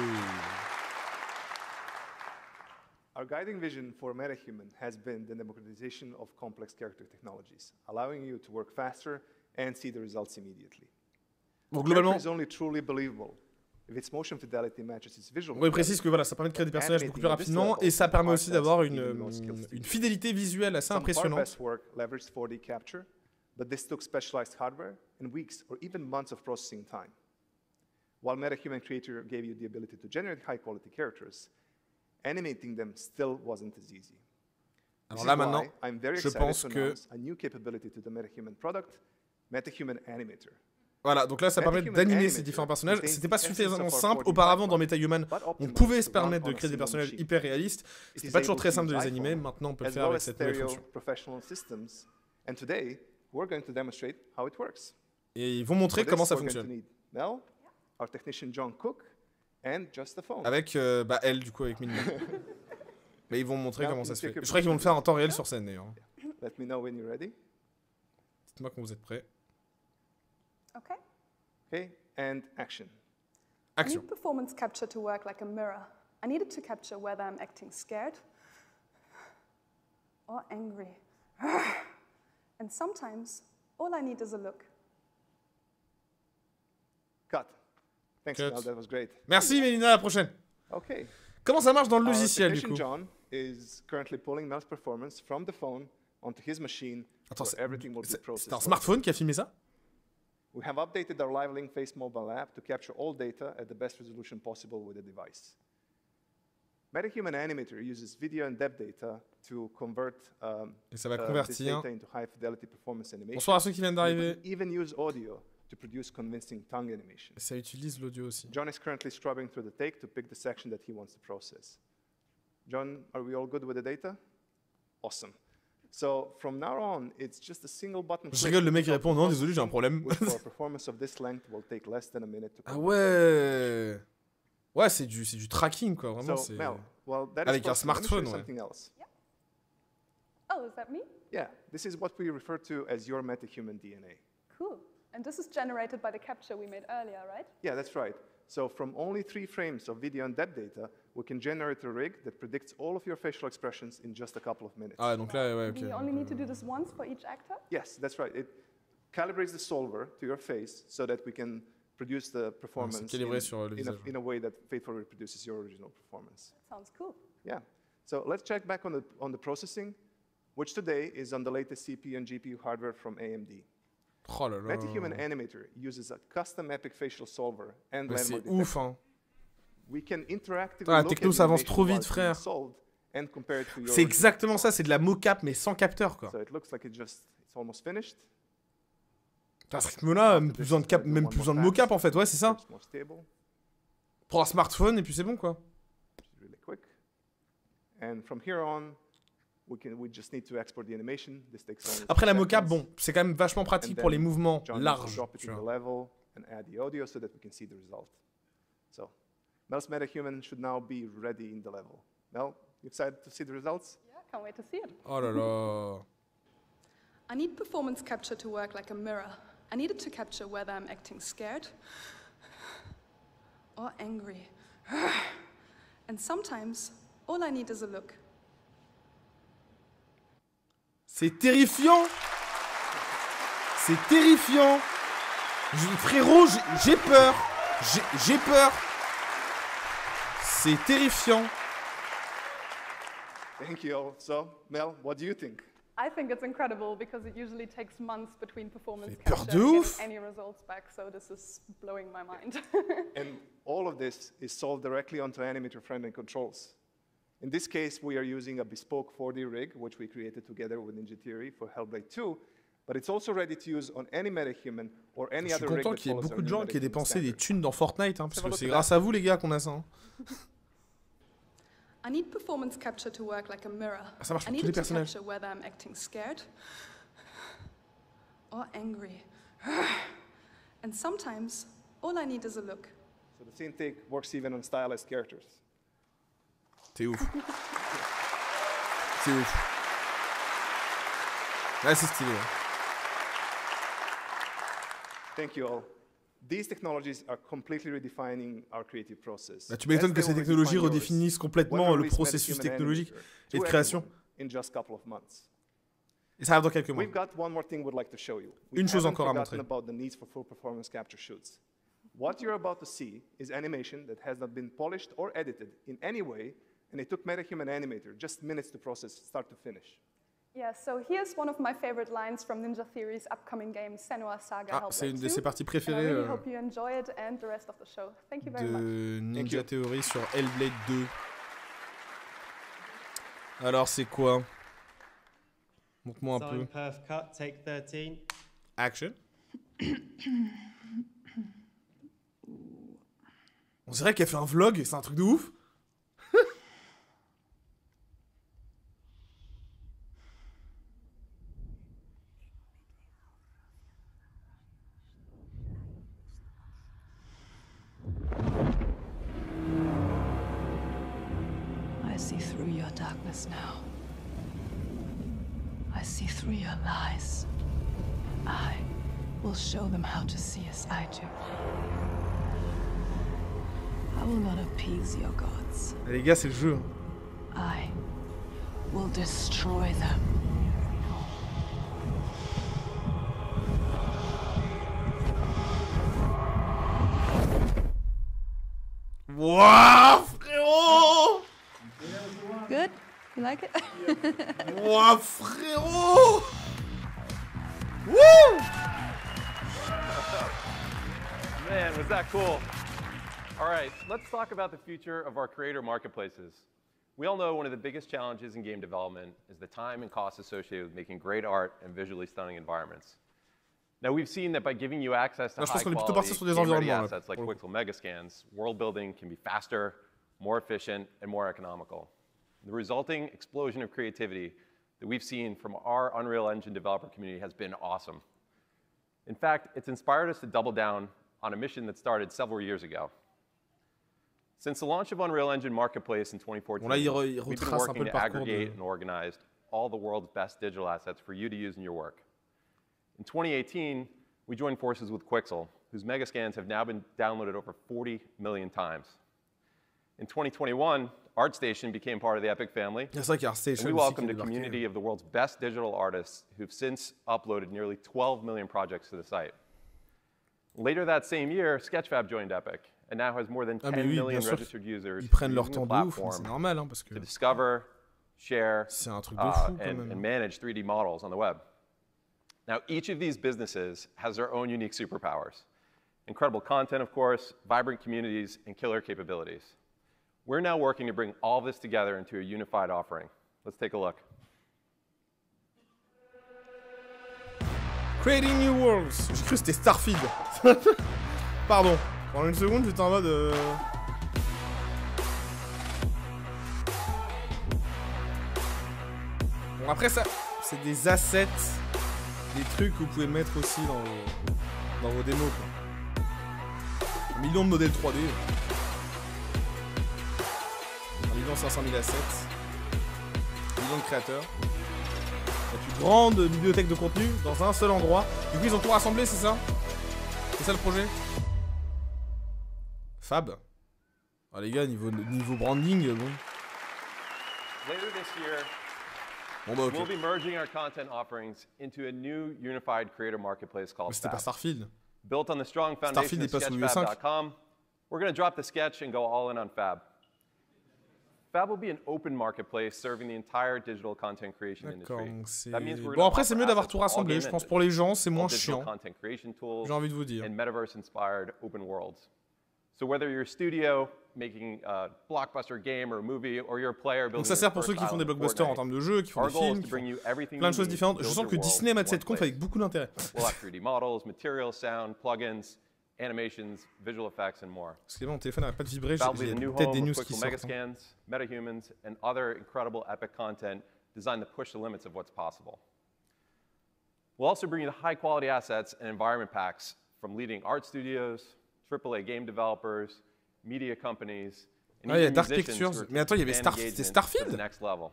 O: Our guiding vision for MetaHuman has been the democratization of complex character technologies, allowing you to work faster and see the results immediately.
A: Bon, globalement,
O: is only truly believable if its motion fidelity matches its visual.
A: On précise que voilà, ça permet de créer des personnages beaucoup plus rapidement et ça permet aussi d'avoir une fidélité visuelle assez impressionnante.
O: Leveraged 4D capture, but this took specialized hardware and weeks or even months of processing time. While MetaHuman Creator gave you the ability to generate high-quality characters, animating them still wasn't as easy.
A: Alors là maintenant, je pense que
O: a new capability to the MetaHuman product, MetaHuman Animator.
A: Voilà, donc là ça permet d'animer ces différents personnages. C'était pas suffisamment simple auparavant dans MetaHuman. On pouvait se permettre de créer des personnages hyper réalistes. C'était pas toujours très simple de les animer. Maintenant on peut le faire avec cette nouvelle fonction.
O: And today, we're going to demonstrate how it works.
A: Et ils vont montrer comment ça fonctionne.
O: Mel, our technician John Cook, and just the phone.
A: Avec elle du coup avec Minnie. Mais ils vont montrer comment ça se fait. Je crois qu'ils vont le faire en temps réel sur scène d'ailleurs.
O: Let me know when you're ready.
A: Dites-moi quand vous êtes prêts.
B: Okay.
O: Okay, and action.
A: Action.
B: I need performance capture to work like a mirror. I needed to capture whether I'm acting scared or angry. And sometimes all I need is a look.
O: Cut. Thanks, Mel, that was great.
A: Merci Mélina, à la prochaine.
O: Okay.
A: Comment ça marche dans le logiciel du coup?
O: John is currently pulling Mel's performance from the phone onto his machine.
A: Attends,
O: c'est
A: un smartphone qui a filmé ça?
O: We have updated our live link face mobile app to capture all data at the best resolution possible with the device. MetaHuman Animator uses video and depth data to convert
A: et ça va convertir
O: this data into high fidelity performance animation.
A: Bonsoir à ceux qui viennent d'arriver.
O: Even use audio to produce convincing tongue animation.
A: Et ça utilise l'audio aussi.
O: John is currently scrubbing through the take to pick the section that he wants to process. John, are we all good with the data? Awesome. So from now on, it's just a single button.
A: Je rigole, le mec il répond non, désolé, j'ai un problème.
O: Performance of this length will take less than a minute to
A: ah ouais. Ouais, c'est du tracking quoi, vraiment c'est avec un smartphone ouais.
B: Yeah. Oh, is that me?
O: Yeah, this is what we refer to as your MetaHuman DNA.
B: Cool. And this is generated by the capture we made earlier, right?
O: Yeah, that's right. So from only 3 frames of video and depth data, we can generate a rig that predicts all of your facial expressions in just a couple of minutes.
A: Ah, donc là, ouais, ok.
B: Do you only need to do this once for each actor?
O: Yes, that's right. It calibrates the solver to your face so that we can produce the performance in a way that faithfully reproduces your original performance.
B: Sounds cool.
O: Yeah. So let's check back on the processing, which today is on the latest CPU and GPU hardware from AMD.
A: Oh là là.
O: MetaHuman Animator uses a custom Epic facial solver and landmark
A: c'est ouf hein.
O: We can interactively
A: la techno s'avance trop vite frère. C'est exactement ça, c'est de la mocap mais sans capteur quoi.
O: So it looks like it's almost finished.
A: À ce rythme-là, même plus besoin de mocap en fait, ouais, c'est ça. Pour un smartphone et puis c'est bon quoi. Après la mocap, bon, c'est quand même vachement pratique pour les mouvements larges.
O: So, Mel's metahuman should now be ready in the level. Mel, you excited to see the results?
B: Yeah, can't wait to see it.
A: Oh là là.
B: I need performance capture to work like a mirror. I need it to capture whether I'm acting scared or angry. And sometimes, all I need is a look.
A: C'est terrifiant. C'est terrifiant. Frérot, j'ai peur. J'ai peur. C'est terrifiant.
O: Thank you. So, Mel, what do you think?
B: I think it's incredible because it usually takes months between performance
A: peur
B: capture
A: de
B: and
A: ouf.
B: getting any results back, so this is blowing my mind.
O: And all of this is solved directly onto animator-friendly controls. In this case, we are using a bespoke 4D rig, which we created together with Ninja Theory for Hellblade 2, but it's also ready to use on any metahuman or any other rig.
A: Je suis content qu'il y ait beaucoup de gens qui aient dépensé des thunes dans Fortnite, hein, parce que c'est grâce à vous les gars qu'on a ça. Hein.
B: I need performance capture to work like a mirror.
A: Ça marche
B: I
A: pour
B: need
A: tous les
B: it to
A: personnages.
B: capture whether I'm acting scared or angry. And sometimes, all I need is a look.
O: So the scene take works even on stylized characters.
A: C'est ouf. C'est ouf. Là, c'est stylé.
O: Thank you all. These technologies are completely redefining our creative process.
A: Bah, tu m'étonnes que ces technologies redéfinissent complètement le processus technologique et de création.
O: In just a couple of months.
A: Et ça arrive dans quelques mois.
O: We've got one more thing we'd like to show you.
A: Une chose encore à montrer.
O: About the needs for full performance capture shoots. What you're about to see is animation that has not been polished or edited in any way, and it took MetaHuman Animator just minutes to process start to finish.
B: Yeah, so here's one of my favorite lines from Ninja Theory's upcoming game, Senua's Saga Hellblade 2.
A: C'est une de ses parties préférées
B: I really hope you enjoy it and the rest of the show. Thank you very much.
A: De Ninja Theory sur Hellblade 2. Alors, c'est quoi? Montre-moi un peu.
P: Perf cut, take 13.
A: Action. On dirait qu'elle fait un vlog, c'est un truc de ouf.
Q: I see through your darkness now. I see through your lies. I will show them how to see as I do. I will not appease your gods.
A: Les gars, c'est le jeu.
Q: I will destroy them.
A: Wouah, frérot!
B: Good? You like it?
A: Wouah, frérot! Woo!
R: Man, was that cool. All right, let's talk about the future of our creator marketplaces. We all know one of the biggest challenges in game development is the time and cost associated with making great art and visually stunning environments. Now, we've seen that by giving you access to high-quality, game-ready assets like Quixel Megascans, world building can be faster, more efficient, and more economical. The resulting explosion of creativity that we've seen from our Unreal Engine developer community has been awesome. In fact, it's inspired us to double down on a mission that started several years ago. Since the launch of Unreal Engine Marketplace in 2014, we've been working to aggregate and organize all the world's best digital assets for you to use in your work. In 2018, we joined forces with Quixel, whose Megascans have now been downloaded over 40 million times. In 2021, ArtStation became part of the Epic family. And we welcomed a community of the world's best digital artists who've since uploaded nearly 12 million projects to the site. Later that same year, Sketchfab joined Epic and now has more than 10 million registered users using the platform to discover, share, and manage 3D models on the web. Now, each of these businesses has their own unique superpowers. Incredible content, of course, vibrant communities, and killer capabilities. We're now working to bring all this together into a unified offering. Let's take a look.
A: Creating New Worlds. J'ai cru que c'était Starfield. Pardon. Pendant une seconde, j'étais en mode... Bon, après ça, c'est des assets, des trucs que vous pouvez mettre aussi dans vos démos, quoi. 1 million de modèles 3D. 1 500 000 assets. 1 million de créateurs. Une grande bibliothèque de contenu dans un seul endroit. Du coup, ils ont tout rassemblé, c'est ça? C'est ça le projet? Fab. Ah, les gars, niveau branding, bon.
R: Later this year,
A: Bon bah ok.
R: we'll be merging our content offerings into a new unified creator marketplace called
A: Mais c'était pas
R: Fab.
A: Starfield.
R: Built on the strong foundation of sketchfab.com, we're going to drop the sketch and go all in on Fab. Fab will be an open marketplace serving the entire digital content creation industry. That means we're
A: Bon après c'est
R: gonna
A: mieux d'avoir
R: offer
A: tout
R: assets
A: rassemblé,
R: all
A: je
R: game
A: pense pour les gens c'est moins
R: all digital
A: chiant.
R: content creation tools
A: J'ai envie de vous dire.
R: and metaverse-inspired open worlds. So whether you're a studio making a blockbuster game or a movie, or you're a player building
A: Donc ça sert pour ceux qui font des blockbusters en termes de jeux, qui font des films, qui font plein de choses différentes. Je sens que Disney met cette conf avec beaucoup d'intérêt.
R: We'll have 3D models, materials, sound, plugins, animations, visual effects, and more.
A: Parce que mon téléphone n'arrête pas de vibrer,
R: Fab will
A: j'ai
R: be the new
A: peut-être
R: home
A: des news
R: of
A: qui
R: Quixel
A: sortent.
R: megascans, metahumans, and other incredible epic content designed to push the limits of what's possible. We'll also bring you the high-quality assets and environment packs from leading art studios, AAA game developers, media companies, and
A: Ah, il y a
R: even
A: Dark
R: musicians
A: Pictures.
R: who are
A: Mais attends, il y avait
R: taking
A: c'était
R: engagement to the
A: Starfield?
R: next level.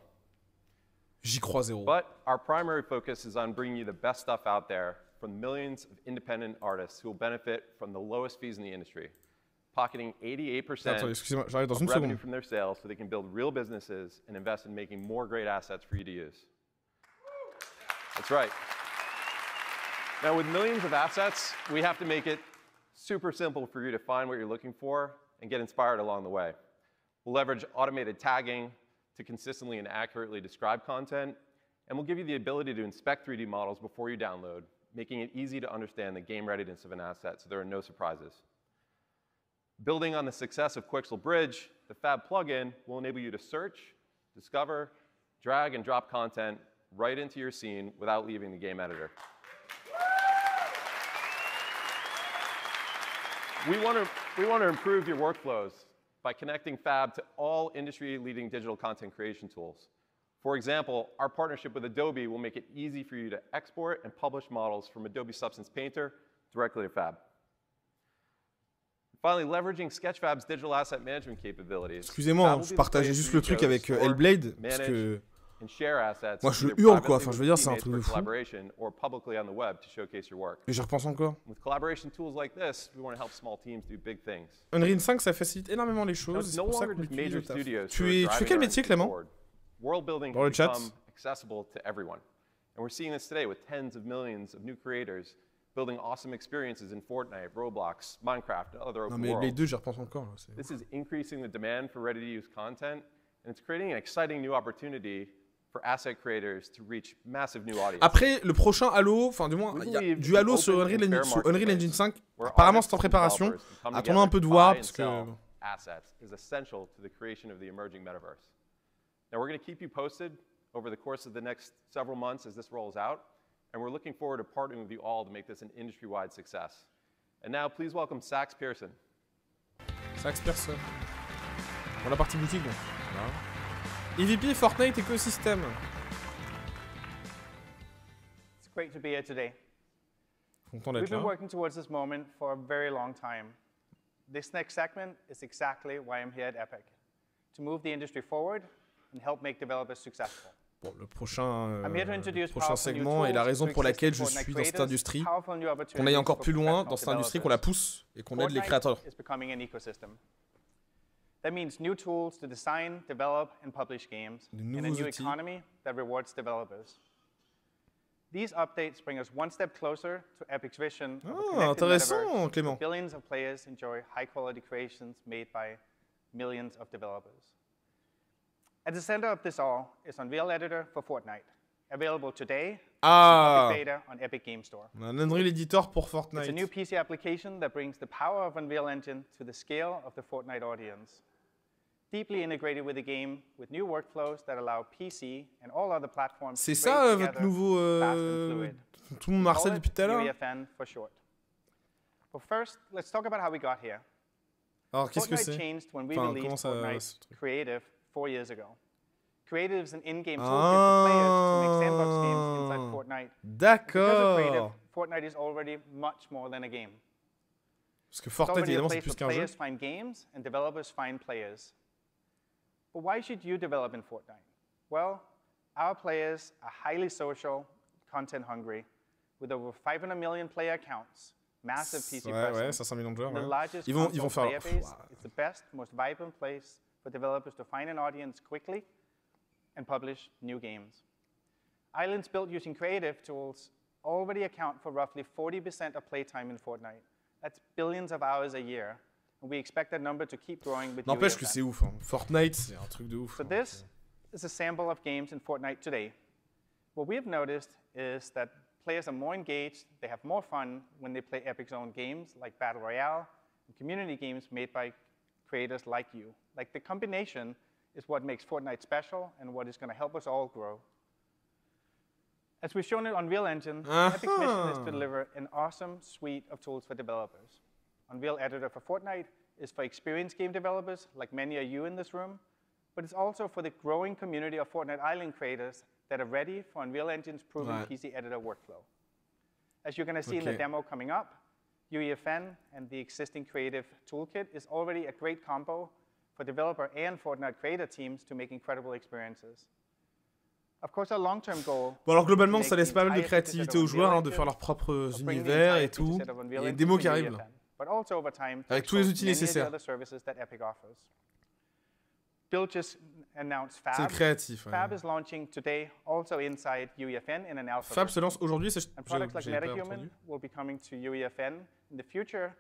A: J'y crois zéro.
R: But our primary focus is on bringing you the best stuff out there from millions of independent artists who will benefit from the lowest fees in the industry, pocketing 88%
A: Attends, excusez-moi, j'arrive dans
R: of
A: une
R: revenue
A: seconde.
R: from their sales so they can build real businesses and invest in making more great assets for you to use. That's right. Now, with millions of assets, we have to make it super simple for you to find what you're looking for and get inspired along the way. We'll leverage automated tagging to consistently and accurately describe content, and we'll give you the ability to inspect 3D models before you download, making it easy to understand the game readiness of an asset so there are no surprises. Building on the success of Quixel Bridge, the Fab plugin will enable you to search, discover, drag and drop content right into your scene without leaving the game editor. We want to improve your workflows by connecting Fab to all industry-leading digital content creation tools. For example, our partnership with Adobe will make it easy for you to export and publish models from Adobe Substance Painter directly to Fab. Finally, leveraging Sketchfab's digital asset management capabilities.
A: Excusez-moi, je partageais juste le truc avec Hellblade, parce que moi je le hurle quoi, enfin je veux dire c'est un truc de fou. Et j'y repense encore. Unreal 5 ça facilite énormément les choses, c'est pour ça que j'utilise le taf. Tu fais quel métier Clément? Dans le chat.
R: Building awesome experiences in Fortnite, Roblox, Minecraft, and other open
A: worlds. Non mais
R: worlds.
A: les deux, j'y repense encore. Là,
R: this is increasing the demand for ready-to-use content, and it's creating an exciting new opportunity for asset creators to reach massive new audiences.
A: Après, le prochain Halo, enfin du moins, il y a du Halo sur Unreal Engine 5. Apparemment, c'est en préparation. Attendons un peu de voir, parce que...
R: Assets is essential to the creation of the emerging metaverse. Now, we're going to keep you posted over the course of the next several months as this rolls out. And we're looking forward to partnering with you all to make this an industry-wide success. And now, please welcome Sax Pearson.
A: Sax Pearson. Pour la partie boutique, bon. Voilà. EVP Fortnite écosystème.
J: It's great to be here today.
A: Content d'être
J: We've been
A: là.
J: working towards this moment for a very long time. This next segment is exactly why I'm here at Epic, to move the industry forward and help make developers successful.
A: Bon, le prochain segment est la raison pour laquelle je suis dans cette industrie, qu'on aille encore plus loin dans cette industrie, qu'on la pousse et qu'on aide les créateurs.
J: That means new tools to design, develop, and publish games, and a new economy that rewards developers. These updates bring us one step closer to Epic's vision of a connected metaverse where billions of players enjoy high-quality creations made by millions of developers. At the center of this all is Unreal Editor for Fortnite, available today in public beta on Epic Game Store.
A: Un Unreal Editor pour Fortnite.
J: It's a new PC application that brings the power of Unreal Engine to the scale of the Fortnite audience. Deeply integrated with the game, with new workflows that allow PC and all other platforms.
A: C'est ça votre nouveau tout le monde harcèle depuis tout à l'heure.
J: UEFN for short. But first, let's talk about how we got here.
A: Alors, qu'est-ce que c'est?
J: Changed when we
A: Enfin,
J: released
A: comment ça...
J: Fortnite Creative 4 years ago. Creative is an in-game toolkit for players to make sandbox games inside Fortnite.
A: D'accord.
J: Because of Creative, Fortnite is already much more than a game.
A: Parce que Fortnite, évidemment, c'est plus qu'un jeu.
J: Players find games and developers find players. But why should you develop in Fortnite? Well, our players are highly social, content hungry, with over 500 million player accounts, massive PC presence,
A: ouais, 500 millions de joueurs.
J: the largest
A: Ils vont faire.
J: player base. It's the best, most vibrant place for developers to find an audience quickly and publish new games. Islands built using creative tools already account for roughly 40% of playtime in Fortnite. That's billions of hours a year, and we expect that number to keep growing with
A: N'empêche que c'est ouf. Hein. Fortnite, c'est un truc de ouf.
J: So this is a sample of games in Fortnite today. What we have noticed is that players are more engaged, they have more fun when they play Epic's own games like Battle Royale and community games made by creators like you. Like the combination is what makes Fortnite special and what is going to help us all grow. As we've shown in Unreal Engine, Epic's mission is to deliver an awesome suite of tools for developers. Unreal Editor for Fortnite is for experienced game developers, like many of you in this room, but it's also for the growing community of Fortnite Island creators that are ready for Unreal Engine's proven PC editor workflow. As you're going to see in the demo coming up, UEFN and the existing creative toolkit is already a great combo for developer and Fortnite creator teams to make incredible experiences. Of course, our long-term goal.
A: Bon, alors globalement, ça laisse pas mal de créativité aux joueurs, hein, de faire leurs propres univers et tout. Il y a une démo qui arrive là. Avec tous les outils nécessaires.
J: Bill just announced Fab.
A: C'est créatif.
J: Fab is launching today also inside UEFN in an alpha.
A: Fab se lance aujourd'hui, c'est
J: products like MetaHuman will be coming to UEFN in the future.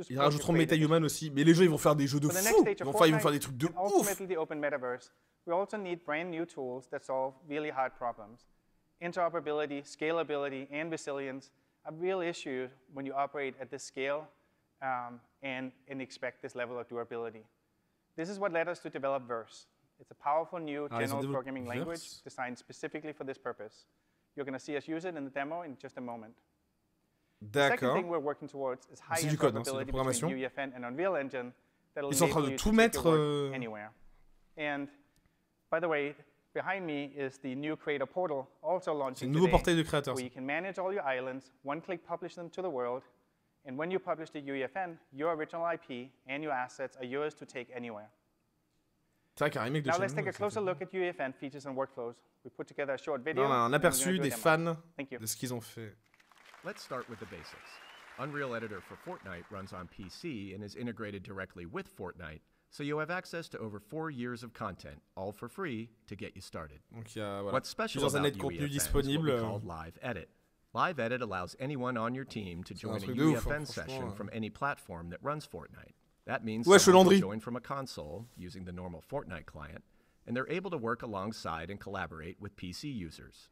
A: Ils rajouteront MetaHuman aussi, mais les gens ils vont faire des jeux de fou. Ils vont faire des trucs de ouf.
J: We also need brand new tools that solve really hard problems. Interoperability, scalability, and resilience are real issues when you operate at this scale and expect this level of durability. This is what led us to develop Verse. It's a powerful new general programming language designed specifically for this purpose. You're going to see us use it in the demo in just a moment. The second thing we're working towards is high interoperability between UEFN and Unreal Engine that will enable you to take your work anywhere. And by the way, behind me is the new creator portal, also launching today, where you can manage all your islands, one-click publish them to the world, and when you publish to UEFN, your original IP and your assets are yours to take anywhere. Now let's take a closer look at UEFN features and workflows. We put together a short video.
A: On a un aperçu des fans de ce qu'ils ont fait.
S: Let's start with the basics. Unreal Editor for Fortnite runs on PC and is integrated directly with Fortnite, so you have access to over 4 years of content, all for free, to get you started.
A: Donc, voilà.
S: What's special about UEFN is what we call Live Edit. Live Edit allows anyone on your team to join a UEFN session from any platform that runs Fortnite. That means someone can join from a console using the normal Fortnite client, and they're able to work alongside and collaborate with PC users.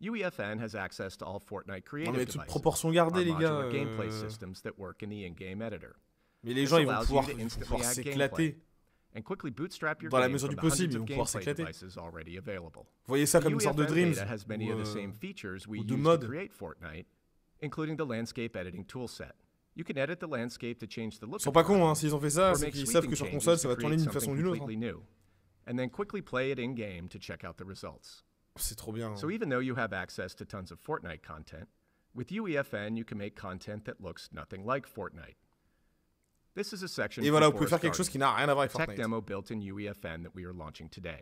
S: UEFN has access to all Fortnite creative devices, modular gameplay systems that work in the in-game editor.
A: Mais les gens ils vont pouvoir s'éclater.
S: And quickly bootstrap your
A: dans la
S: game
A: mesure
S: from
A: du
S: the
A: possible,
S: hundreds
A: ils vont
S: of
A: pouvoir
S: gameplay
A: s'éclater.
S: devices already available.
A: Voyez ça comme une sorte de Dreams
S: has many of the same features we
A: ou de
S: use
A: mode.
S: to create Fortnite, including the landscape editing toolset. You can edit the landscape to change the look.
A: Ils sont pas cons, hein. S'ils ont fait ça, c'est qu'ils savent que sur console, ça va tourner d'une façon ou d'une autre.
S: And then quickly play it in game to check out the results.
A: C'est trop bien.
S: So even though you have access to tons of Fortnite content, with UEFN you can make content that looks nothing like Fortnite. This is a section
A: Et voilà, vous pouvez faire quelque chose qui n'a rien à voir avec
S: Fortnite.
A: Fortnite.
S: Tech demo built in UEFN that we are launching today.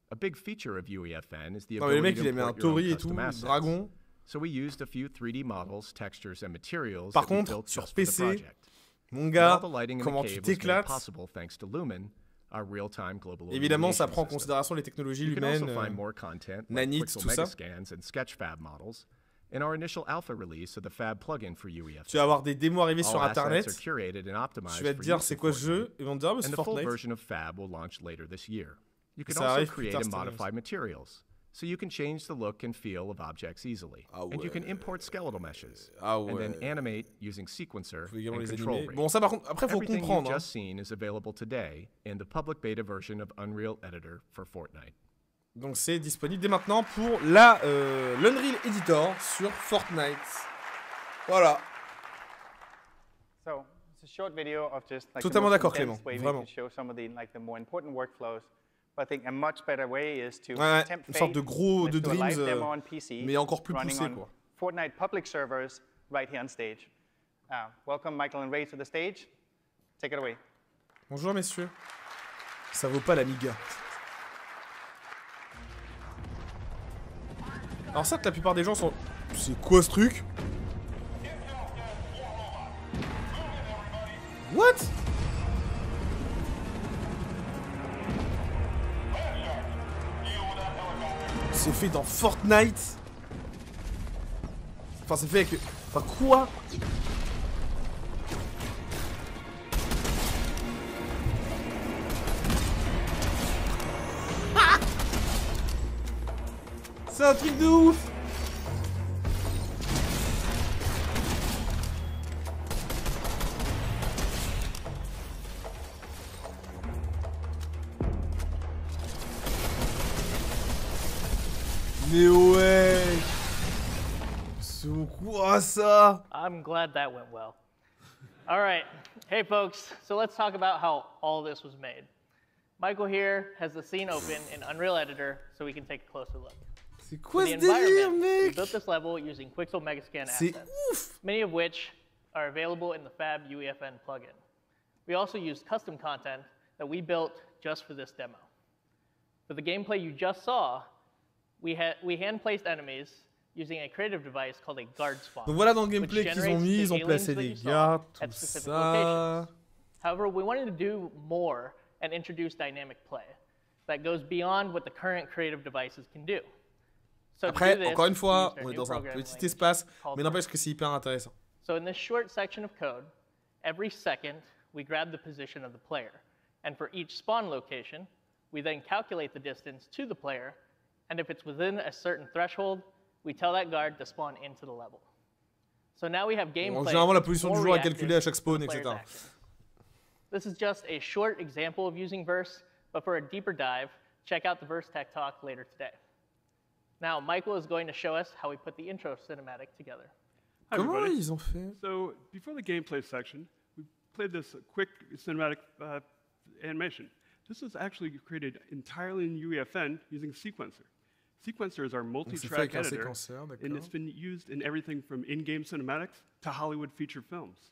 S: A big feature of UEFN is the
A: non, mais le mec,
S: ability
A: il a mis un
S: to import your own
A: Tori et tout,
S: custom assets.
A: dragon.
S: So we used a few 3D models, textures, and materials
A: Par
S: that we
A: contre,
S: built
A: sur
S: just for the
A: PC,
S: project.
A: mon gars,
S: All the lighting in
A: comment
S: the
A: tu
S: cave was made
A: t'éclates.
S: possible thanks to Lumen, our real-time global
A: Évidemment, ça
S: illumination
A: prend en
S: system.
A: considération les technologies
S: You can
A: humaines,
S: also find more content like
A: nanite,
S: pixel
A: tout ça.
S: megascans and sketchfab models in our initial alpha release of the Fab plugin for UEFN.
A: Tu vas avoir des démos arrivées sur
S: All
A: Internet.
S: assets are curated and optimized
A: Tu vas te
S: for
A: dire
S: use
A: c'est
S: in
A: quoi ce
S: Fortnite.
A: jeu, ils vont te dire bah, c'est
S: And the full
A: Fortnite.
S: version of Fab will launch later this year. You can
A: Ça
S: also
A: arrive plus
S: create
A: tard
S: and
A: cette année
S: modify
A: aussi.
S: materials, so you can change the look and feel of objects easily. And you can import skeletal meshes, and then animate using sequencer and control rate.
A: Bon, ça par contre, après faut
S: Everything
A: comprendre.
S: you've just seen is available today in the public beta version of Unreal Editor for Fortnite.
A: Donc c'est disponible dès maintenant pour l'Unreal Editor sur Fortnite. Voilà.
J: So, it's a short video of just like
A: totalement d'accord, Clément. Vraiment.
J: Show some of the more important workflows. But I think a much better way is to tempt
A: une sorte de gros
J: fate,
A: dreams, mais encore plus poussé, quoi.
J: Fortnite public servers right here on stage. Welcome Michael and Ray to the stage. Take it away.
A: Bonjour messieurs. Ça vaut pas l'Amiga. Alors certes, la plupart des gens sont... C'est quoi ce truc? What? C'est fait dans Fortnite. Enfin, c'est fait avec... Enfin, quoi? Ah! C'est un truc de ouf. Mais ouais! C'est quoi ça?
T: I'm glad that went well. All right, hey folks, so let's talk about how all this was made. Michael here has the scene open in Unreal Editor so we can take a closer look.
A: C'est quoi ce délire, mec?
T: We built this level using Quixel Megascan assets, many of which are available in the Fab UEFN plugin. We also used custom content that we built just for this demo. For the gameplay you just saw, we hand-placed enemies using a creative device called a guard spawn.
A: Donc voilà dans le gameplay qu'ils ont mis, ils ont placé des gardes, tout ça.
T: However, we wanted to do more and introduce dynamic play that goes beyond what the current creative devices can do. So
A: après, encore une fois, on est dans un petit espace, mais n'empêche que c'est hyper intéressant.
T: So in this short section of code, every second we grab the position of the player, and for each spawn location, we then calculate the distance to the player. And if it's within a certain threshold, we tell that guard to spawn into the level. So now we have gameplay.
A: Généralement, la position du joueur est calculée à chaque spawn, etc.
T: This is just a short example of using Verse, but for a deeper dive, check out the Verse Tech Talk later today. Now, Michael is going to show us how we put the intro cinematic together.
E: Hi,
A: Comment ils ont fait?
E: So, before the gameplay section, we played this quick cinematic animation. This was actually created entirely in UEFN using Sequencer. Sequencer is our multi-track editor, and it's been used in everything from in-game cinematics to Hollywood feature films.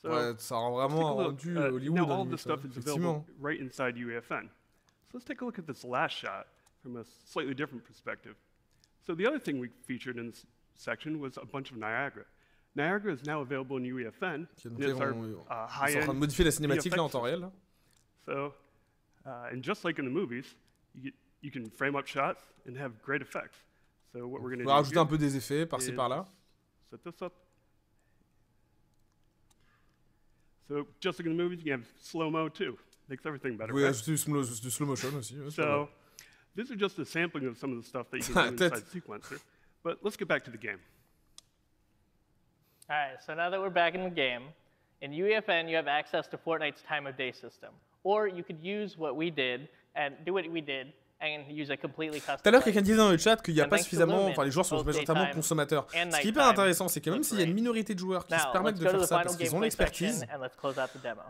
E: So,
A: ouais, ça rend vraiment un rendu Hollywood.
E: Now all this stuff is available right inside UEFN. So let's take a look at this last shot from a slightly different perspective. So the other thing we featured in this section was a bunch of Niagara. Niagara is now available in UEFN. And it's our high-end.
A: Ils sont en train de modifier la cinématique là en temps réel.
E: So, and just like in the movies, you can frame up shots and have great effects. So what we're going to do
A: on va rajouter un peu des effets par-ci par-là.
E: Set this up. So just like in the movies, you have slow-mo too. Makes everything better.
A: Oui, ajouter du slow motion aussi.
E: So this is just a sampling of some of the stuff that you can do inside Sequencer. But let's get back to the game.
T: All right, so now that we're back in the game, in UEFN you have access to Fortnite's time of day system. Or you could use what we did and do what we did. Tout à
A: l'heure, quelqu'un disait dans le chat qu'il n'y a pas suffisamment, enfin les joueurs sont majoritairement consommateurs. Ce qui est hyper intéressant, c'est que même s'il y a une minorité de joueurs qui se permettent de faire ça parce qu'ils ont l'expertise,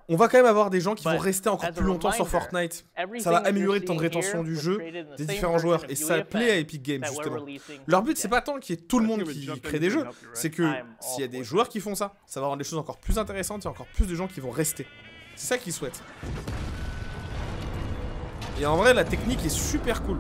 A: on va quand même avoir des gens qui vont rester encore plus longtemps sur Fortnite. Ça va améliorer le temps de rétention du jeu des différents joueurs et ça plaît à Epic Games justement. Leur but, c'est pas tant qu'il y ait tout le monde qui crée des jeux, c'est que s'il y a des joueurs qui font ça, ça va rendre les choses encore plus intéressantes et encore plus de gens qui vont rester. C'est ça qu'ils souhaitent. Et en vrai, la technique est super cool.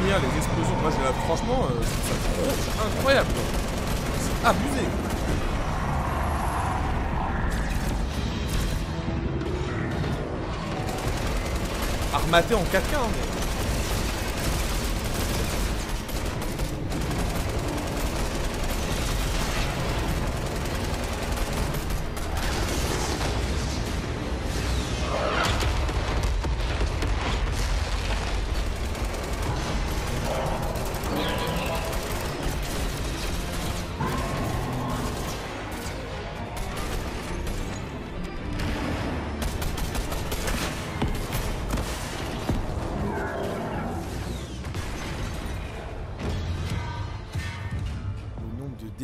A: Les explosions, moi franchement, c'est incroyable. C'est abusé. Armaté en 4K, hein, mais...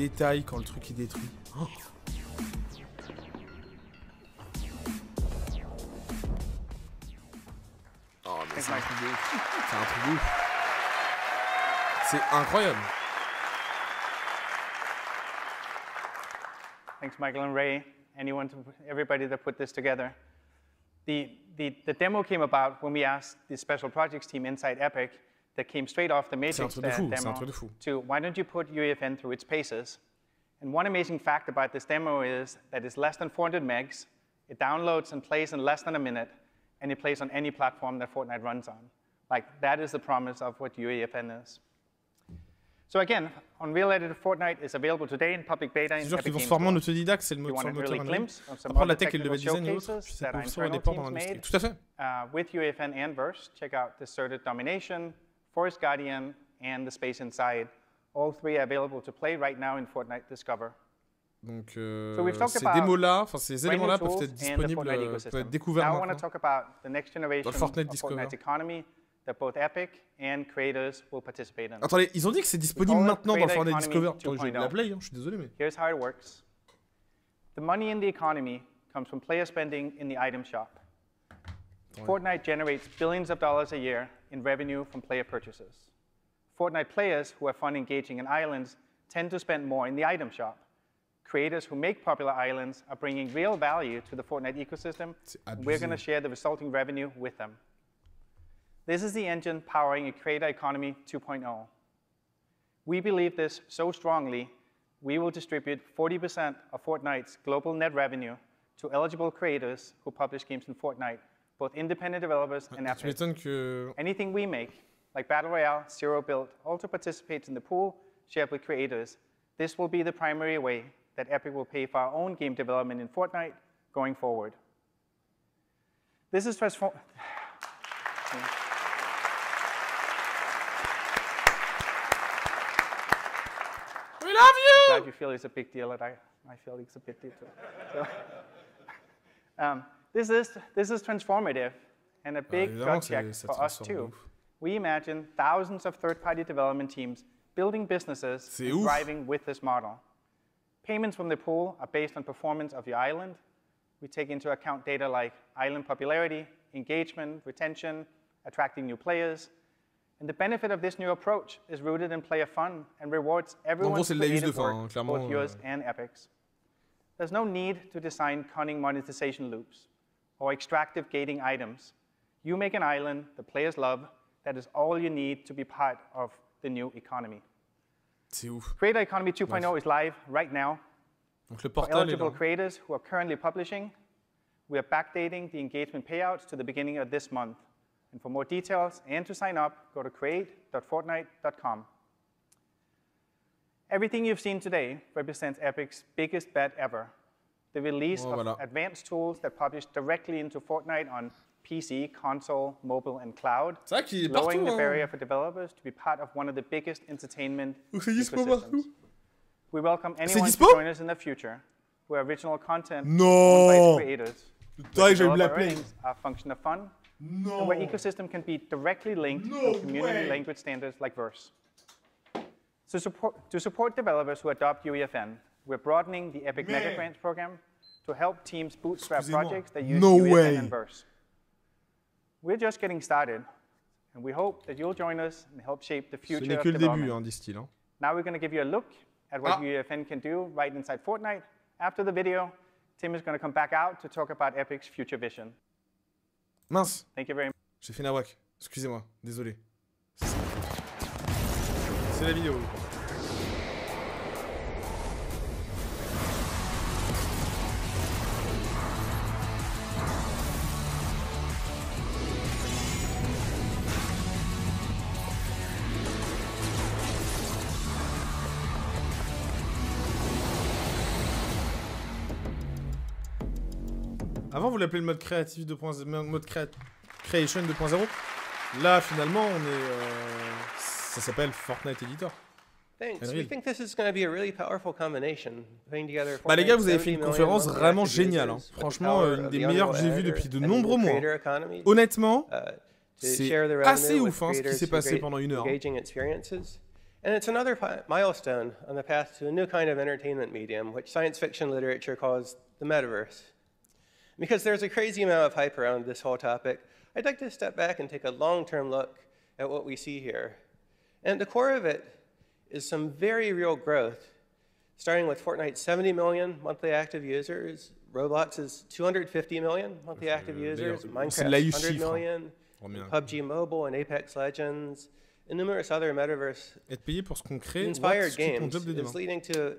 A: détails quand le truc est détruit. Oh. Oh, mais c'est un truc de ouf. C'est un truc de ouf. C'est incroyable.
J: Thanks, Michael and Ray, everybody that put this together. The demo came about when we asked the special projects team inside Epic that came straight off the Matrix demo to why don't you put UEFN through its paces? And one amazing fact about this demo is that it's less than 400 megs, it downloads and plays in less than a minute, and it plays on any platform that Fortnite runs on. Like, that is the promise of what UEFN is. So again, Unreal Edited Fortnite is available today in public beta in Epic Games Store.
A: Autodidacte, c'est le moteur Unreal. Après la tech et le level design et autres, c'est pour ça des ports dans l'industrie. Tout à fait.
J: With UEFN and Verse, check out Deserted Domination, Forest Guardian, and The Space Inside. All three are available to play right now in Fortnite Discover.
A: Donc ces démos-là, enfin ces éléments-là peuvent être disponibles, peuvent être découverts maintenant dans le Fortnite Discover.
J: That both Epic and creators will participate in.
A: Attendez, ils ont dit que c'est disponible maintenant dans le Fortnite Discover. Attends, je vais la play, hein, je suis désolé mais.
J: Here's how it works. The money in the economy comes from player spending in the item shop. Fortnite generates billions of dollars a year in revenue from player purchases. Fortnite players who have fun engaging in islands tend to spend more in the item shop. Creators who make popular islands are bringing real value to the Fortnite ecosystem. We're going to share the resulting revenue with them. This is the engine powering a creator economy 2.0. We believe this so strongly, we will distribute 40% of Fortnite's global net revenue to eligible creators who publish games in Fortnite, both independent developers and Epic. Anything we make, like Battle Royale, Zero Build, also participates in the pool shared with creators. This will be the primary way that Epic will pay for our own game development in Fortnite going forward. This is
A: We love you!
J: I'm glad you feel it's a big deal, and I feel it's a big deal too. So, this is transformative and a big gut check for us too. We imagine thousands of third-party development teams building businesses and thriving with this model. Payments from the pool are based on performance of your island. We take into account data like island popularity, engagement, retention, attracting new players. And the benefit of this new approach is rooted in player fun and rewards everyone's creative work, both yours and Epic's. There's no need to design cunning monetization loops or extractive gating items. You make an island the players love. That is all you need to be part of the new economy. Creator Economy 2.0 is live right now.
A: Donc, le
J: for eligible creators who are currently publishing, we are backdating the engagement payouts to the beginning of this month. And for more details and to sign up, go to create.fortnite.com. Everything you've seen today represents Epic's biggest bet ever. The release of advanced tools that publish directly into Fortnite on PC, console, mobile, and cloud, lowering the barrier for developers to be part of one of the biggest entertainment ecosystems. We welcome anyone to join us in the future, where original content owned by creators, earnings are a function of fun, and where ecosystem can be directly linked to community language standards like Verse. So to support developers who adopt UEFN, we're broadening the Epic Mega Grants program to help teams bootstrap projects that use UEFN and Verse. We're just getting started, and we hope that you'll join us and help shape the future of development. Now we're going to give you a look at what UEFN can do right inside Fortnite. After the video, Tim is going to come back out to talk about Epic's future vision.
A: Mince.
J: Thank you very much.
A: J'ai fait nawak. Excusez-moi. Désolé. C'est la vidéo. Avant, vous l'appelez le mode créatif 2.0, mode creation 2.0. Là, finalement, on est, ça s'appelle Fortnite Editor.
C: We think this is going to be a really powerful combination, putting together
A: bah les gars, vous avez fait une conférence vraiment géniale. Hein. Franchement, une des meilleures que j'ai vues depuis de nombreux mois. Honnêtement, c'est assez ouf hein, ce qui s'est passé pendant une heure.
C: And it's another milestone on the path to a new kind of entertainment medium, which science fiction literature calls the metaverse. Because there's a crazy amount of hype around this whole topic, I'd like to step back and take a long-term look at what we see here. And at the core of it is some very real growth, starting with Fortnite's 70 million monthly active users, Roblox's 250 million monthly active users, Minecraft's 100 million, PUBG Mobile and Apex Legends, and numerous other metaverse-inspired games is leading to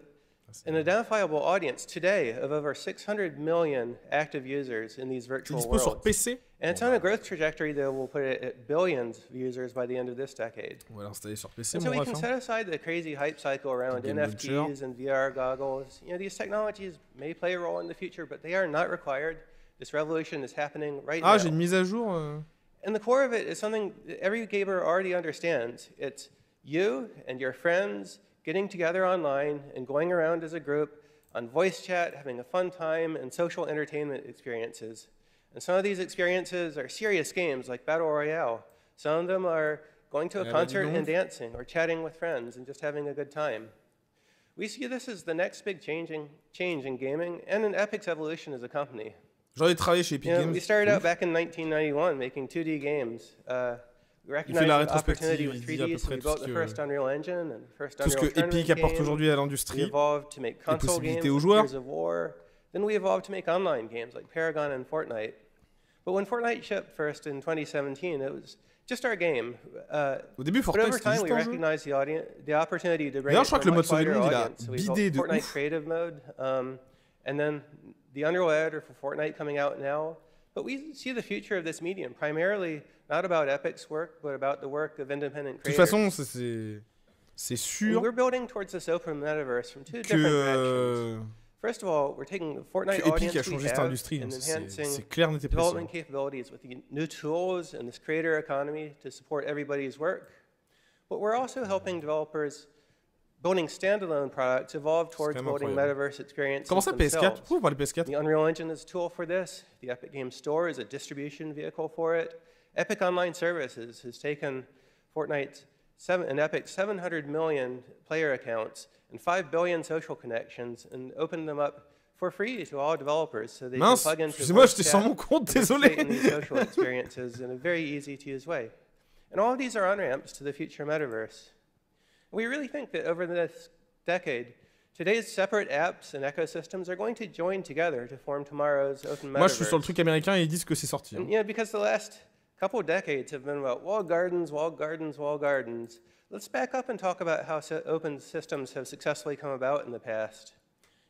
C: an identifiable audience today of over 600 million active users in these virtual worlds. And it's on a growth trajectory that will put it at billions of users by the end of this decade. And so we can set aside the crazy hype cycle around NFTs and VR goggles. You know, these technologies may play a role in the future, but they are not required. This revolution is happening right now.
A: J'ai une mise à jour.
C: And the core of it is something that every gamer already understands. It's you and your friends getting together online and going around as a group on voice chat, having a fun time, and social entertainment experiences. And some of these experiences are serious games like Battle Royale. Some of them are going to a concert and dancing, or chatting with friends and just having a good time. We see this as the next big change in gaming and in Epic's evolution as a company.
A: J'aurais travaillé chez Epic Games.
C: We started out back in 1991 making 2D games. We recognized the opportunity with 3D, so we built the first Unreal Engine and the first Unreal Tournament game. We evolved to make console games like Gears of War. Then we evolved to make online games like Paragon and Fortnite. But when Fortnite shipped first in 2017, it was just our game. But over time, we recognized the opportunity to bring it to a much wider audience. So we built Fortnite Creative Mode, and then the Unreal Editor for Fortnite coming out now. But we see the future of this medium primarily not about Epic's work, but about the work of independent creators.
A: De toute façon, c'est sûr.
C: We're building towards this open metaverse from two different directions. First of all, we're taking the Fortnite audience we have and enhancing development capabilities with the new tools and this creator economy to support everybody's work. But we're also helping developers building standalone products evolve towards building metaverse experiences themselves. The Unreal Engine is a tool for this. The Epic Games Store is a distribution vehicle for it. Epic Online Services has taken Fortnite's and Epic's 700 million player accounts and 5 billion social connections and opened them up for free to all developers so they can plug into participate in these social experiences in a very easy-to-use way. And all of these are on-ramps to the future metaverse. We really think that over the next decade, today's separate apps and ecosystems are going to join together to form tomorrow's open metaverse.
A: Moi, je suis sur le truc américain et ils disent que c'est sorti.
C: And, you know, because the last couple of decades have been about walled gardens, walled gardens, walled gardens. Let's back up and talk about how open systems have successfully come about in the past.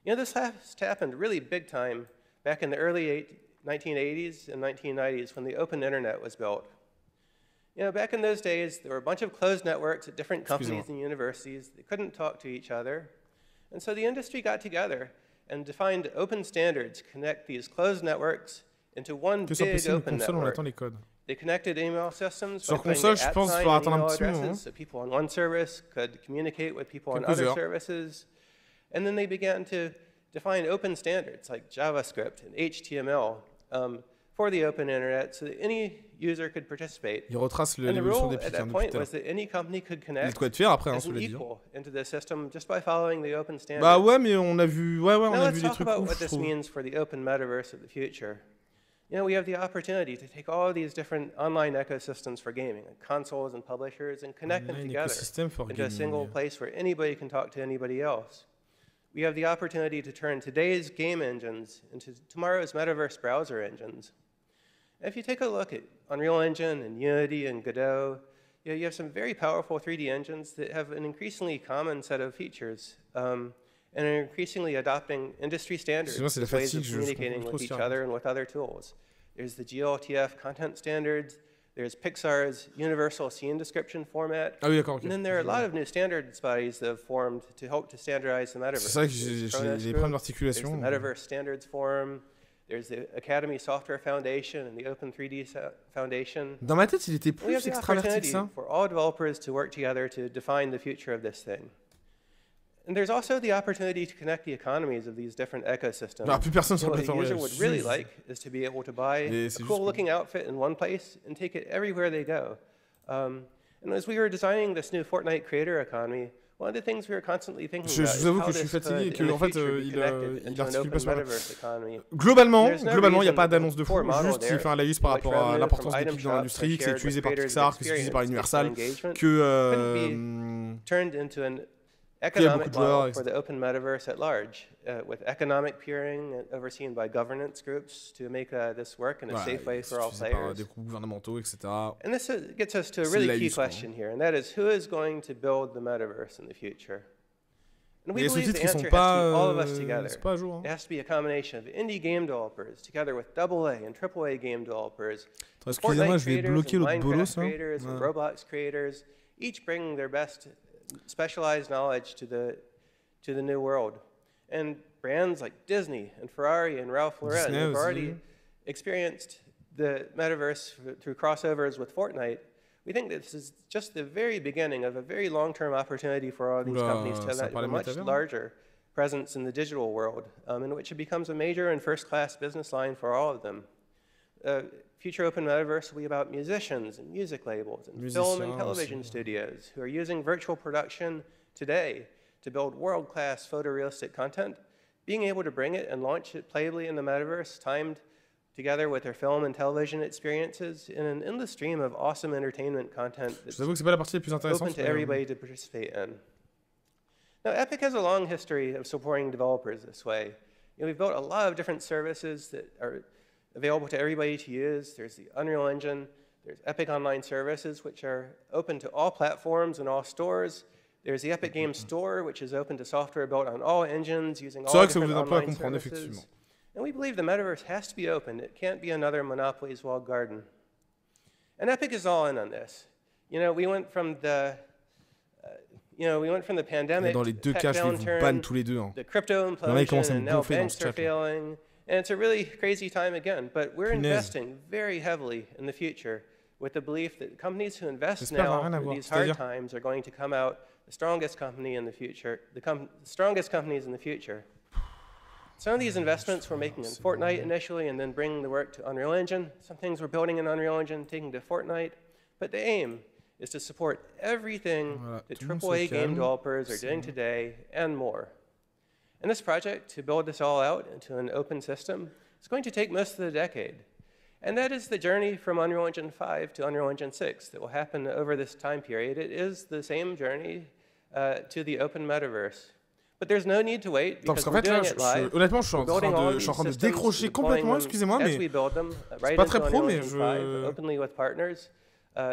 C: You know, this last happened really big time back in the early 1980s and 1990s when the open internet was built. You know, back in those days, there were a bunch of closed networks at different companies and universities that couldn't talk to each other. And so the industry got together and defined open standards to connect these closed networks into one big open network. They connected email systems by putting the @sign email addresses so people on one service could communicate with people on other services. And then they began to define open standards like JavaScript and HTML for the open internet so that any user could participate.
A: Il retrace
C: and the rule at that point was that any company could connect as an equal into the system just by following the open standards.
A: Bah ouais, mais on a vu, on a vu des trucs.
C: Now let's talk about what this means for the open metaverse of the future. You know, we have the opportunity to take all of these different online ecosystems for gaming, like consoles and publishers, and connect them together into a single place where anybody can talk to anybody else. We have the opportunity to turn today's game engines into tomorrow's metaverse browser engines. If you take a look at Unreal Engine and Unity and Godot, you have some very powerful 3D engines that have an increasingly common set of features and are increasingly adopting industry standards as ways of communicating with each other and with other tools. There's the GLTF content standards, there's Pixar's universal scene description format, and then there are a lot of new standards bodies that have formed to help to standardize the metaverse.
A: There's
C: the Metaverse Standards Forum, there's the Academy Software Foundation and the Open 3D Foundation.
A: Dans ma tête, il était plus extraverti que ça.
C: For all developers to work together to define the future of this thing. And there's also the opportunity to connect the economies of these different ecosystems.
A: Plus personne sur
C: what a user would really like is to be able to buy a cool-looking outfit in one place and take it everywhere they go. And And as we were designing this new Fortnite creator economy, one of the things we were constantly thinking about
A: je vous avoue que je suis fatigué et que en fait il articule pas sur globalement il n'y a pas d'annonce de fou, juste il fait un laïus par rapport à l'importance des pics dans l'industrie, que c'est utilisé par Pixar, que c'est utilisé par Universal, que
C: economic model for the open metaverse at large, with economic peering overseen by governance groups to make this work in a safe way for all players.
A: Des groupes gouvernementaux, etc.
C: And this gets us to a really key question here, and that is, who is going to build the metaverse in the future? And we believe the answer has to be all of us together. It has to be a combination of indie game developers together with AA and AAA game developers, Fortnite creators, and Minecraft creators, and Roblox creators, each bringing their best specialized knowledge to the new world. And brands like Disney and Ferrari and Ralph Lauren have already experienced the metaverse through crossovers with Fortnite. We think that this is just the very beginning of a very long-term opportunity for all these companies to have a much larger presence in the digital world, in which it becomes a major and first-class business line for all of them. Future open metaverse will be about musicians and music labels and film and television studios who are using virtual production today to build world-class photorealistic content, being able to bring it and launch it playably in the metaverse, timed together with their film and television experiences in an endless stream of awesome entertainment content that's open to everybody to participate in. Now, Epic has a long history of supporting developers this way. You know, we've built a lot of different services that are available to everybody to use. There's the Unreal Engine, there's Epic Online Services, which are open to all platforms and all stores. There's the Epic Games Store, which is open to software built on all engines using all different online services. And we believe the metaverse has to be open. It can't be another Monopoly's walled garden. And Epic is all in on this. You know, we went from the pandemic,
A: dans les deux cas, je vais vous ban tous les deux.
C: The crypto implosion, and now banks are failing. And it's a really crazy time again, but we're investing very heavily in the future with the belief that companies who invest now through these hard times are going to come out the strongest company in the future, the strongest companies in the future. Some of these investments we're making in Fortnite initially and then bringing the work to Unreal Engine. Some things we're building in Unreal Engine, taking to Fortnite. But the aim is to support everything that AAA game developers are doing today and more. And this project, to build this all out into an open system, is going to take most of the decade. And that is the journey from Unreal Engine 5 to Unreal Engine 6 that will happen over this time period. It is the same journey to the open metaverse. But there's no need to wait because we're doing it live.
A: Honnêtement, je suis en train de décrocher complètement, excusez-moi, mais c'est pas très pro, mais je...
C: Openly with partners.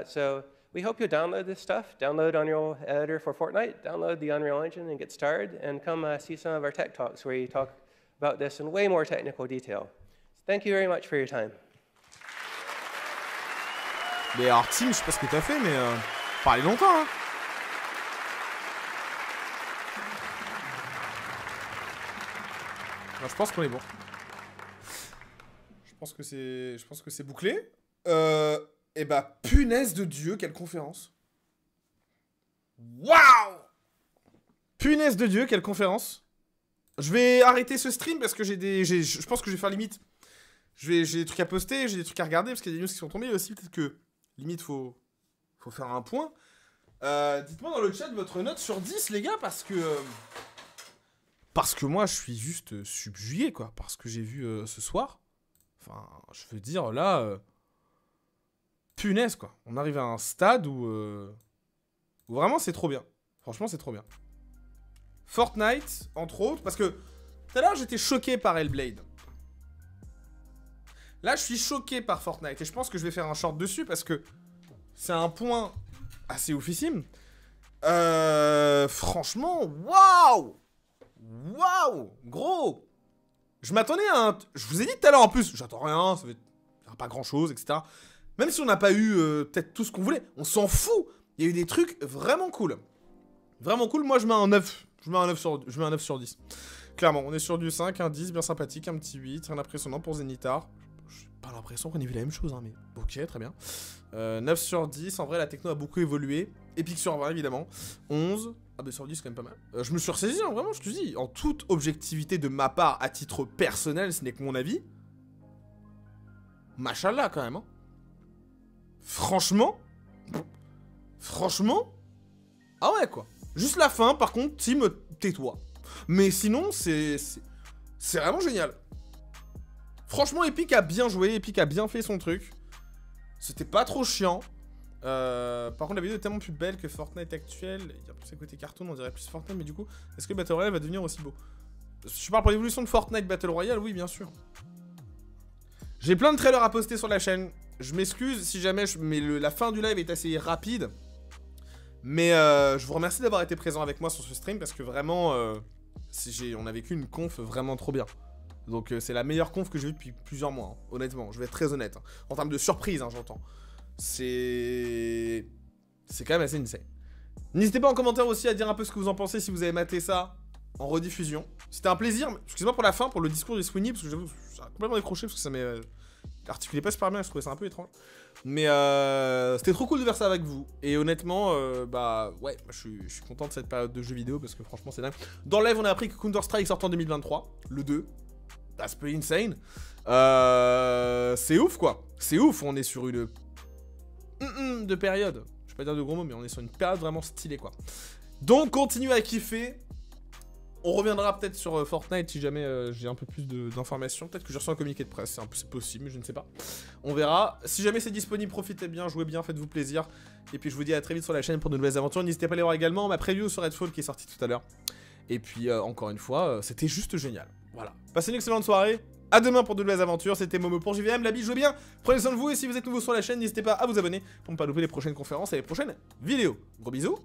C: So we hope you download this stuff, download Unreal Editor for Fortnite, download the Unreal Engine and get started, and come see some of our tech talks where you talk about this in way more technical detail. So thank you very much for your time.
A: Mais alors, Tim, je sais pas ce que t'as fait, mais parlez longtemps, hein. Non, je pense qu'on est bon. Je pense que c'est bouclé. Et bah, punaise de Dieu, quelle conférence. Waouh! Punaise de Dieu, quelle conférence. Je vais arrêter ce stream parce que je pense que je vais faire limite. J'ai des trucs à poster, j'ai des trucs à regarder parce qu'il y a des news qui sont tombées aussi. Peut-être que limite faut faire un point. Dites-moi dans le chat votre note sur 10, les gars, parce que moi je suis juste subjugué, quoi, parce que j'ai vu ce soir. Enfin, je veux dire là, punaise, quoi. On arrive à un stade où vraiment c'est trop bien. Franchement, c'est trop bien. Fortnite, entre autres, parce que tout à l'heure j'étais choqué par Hellblade. Là, je suis choqué par Fortnite et je pense que je vais faire un short dessus parce que c'est un point assez oufissime. Franchement, waouh! Waouh! Gros! Je m'attendais à un... Je vous ai dit tout à l'heure en plus, j'attends rien, ça va pas grand chose, etc. Même si on n'a pas eu peut-être tout ce qu'on voulait, on s'en fout. Il y a eu des trucs vraiment cool. Vraiment cool, moi je mets un 9. Je mets un 9 sur 10. Clairement, on est sur du 5, un 10, bien sympathique, un petit 8, rien d'impressionnant pour Zenitar. J'ai pas l'impression qu'on ait vu la même chose, hein, mais ok, très bien. 9 sur 10, en vrai la techno a beaucoup évolué. Epic sur 20 évidemment. 11, ah bah sur 10 c'est quand même pas mal. Je me suis ressaisi, hein, vraiment, je te dis, en toute objectivité de ma part, à titre personnel, ce n'est que mon avis. Machallah quand même, hein. Franchement, Franchement, ah ouais, quoi. Juste la fin, par contre, Tim, tais-toi. Mais sinon, c'est vraiment génial. Franchement, Epic a bien joué, Epic a bien fait son truc. C'était pas trop chiant. Par contre, la vidéo est tellement plus belle que Fortnite actuel. Il y a plus à côté cartoon, on dirait plus Fortnite, mais du coup, est-ce que Battle Royale va devenir aussi beau? Je parle pour l'évolution de Fortnite Battle Royale, oui, bien sûr. J'ai plein de trailers à poster sur la chaîne. Je m'excuse si jamais, mais la fin du live est assez rapide. Mais je vous remercie d'avoir été présent avec moi sur ce stream parce que vraiment, on a vécu une conf vraiment trop bien. Donc c'est la meilleure conf que j'ai eue depuis plusieurs mois, hein, honnêtement. Je vais être très honnête. Hein. En termes de surprise, hein, j'entends. C'est quand même assez insane. N'hésitez pas en commentaire aussi à dire un peu ce que vous en pensez si vous avez maté ça en rediffusion. C'était un plaisir. Excusez-moi pour la fin, pour le discours de Sweeney, parce que j'avoue, j'ai complètement décroché parce que ça m'est... articulé pas super bien, je trouvais ça un peu étrange. Mais c'était trop cool de faire ça avec vous. Et honnêtement, bah ouais, je suis content de cette période de jeux vidéo parce que franchement c'est dingue. Dans le live, on a appris que Counter-Strike sort en 2023, le 2. That's pretty insane. C'est ouf quoi. C'est ouf, on est sur une... de période. Je vais pas dire de gros mots, mais on est sur une période vraiment stylée quoi. Donc continuez à kiffer. On reviendra peut-être sur Fortnite si jamais j'ai un peu plus d'informations. Peut-être que je reçois un communiqué de presse, c'est possible, mais je ne sais pas. On verra. Si jamais c'est disponible, profitez bien, jouez bien, faites-vous plaisir. Et puis je vous dis à très vite sur la chaîne pour de nouvelles aventures. N'hésitez pas à aller voir également ma preview sur Redfall qui est sortie tout à l'heure. Et puis encore une fois, c'était juste génial. Voilà. Passez une excellente soirée. À demain pour de nouvelles aventures. C'était Momo pour JVM. La bise, jouez bien. Prenez soin de vous. Et si vous êtes nouveau sur la chaîne, n'hésitez pas à vous abonner pour ne pas louper les prochaines conférences et les prochaines vidéos. Gros bisous.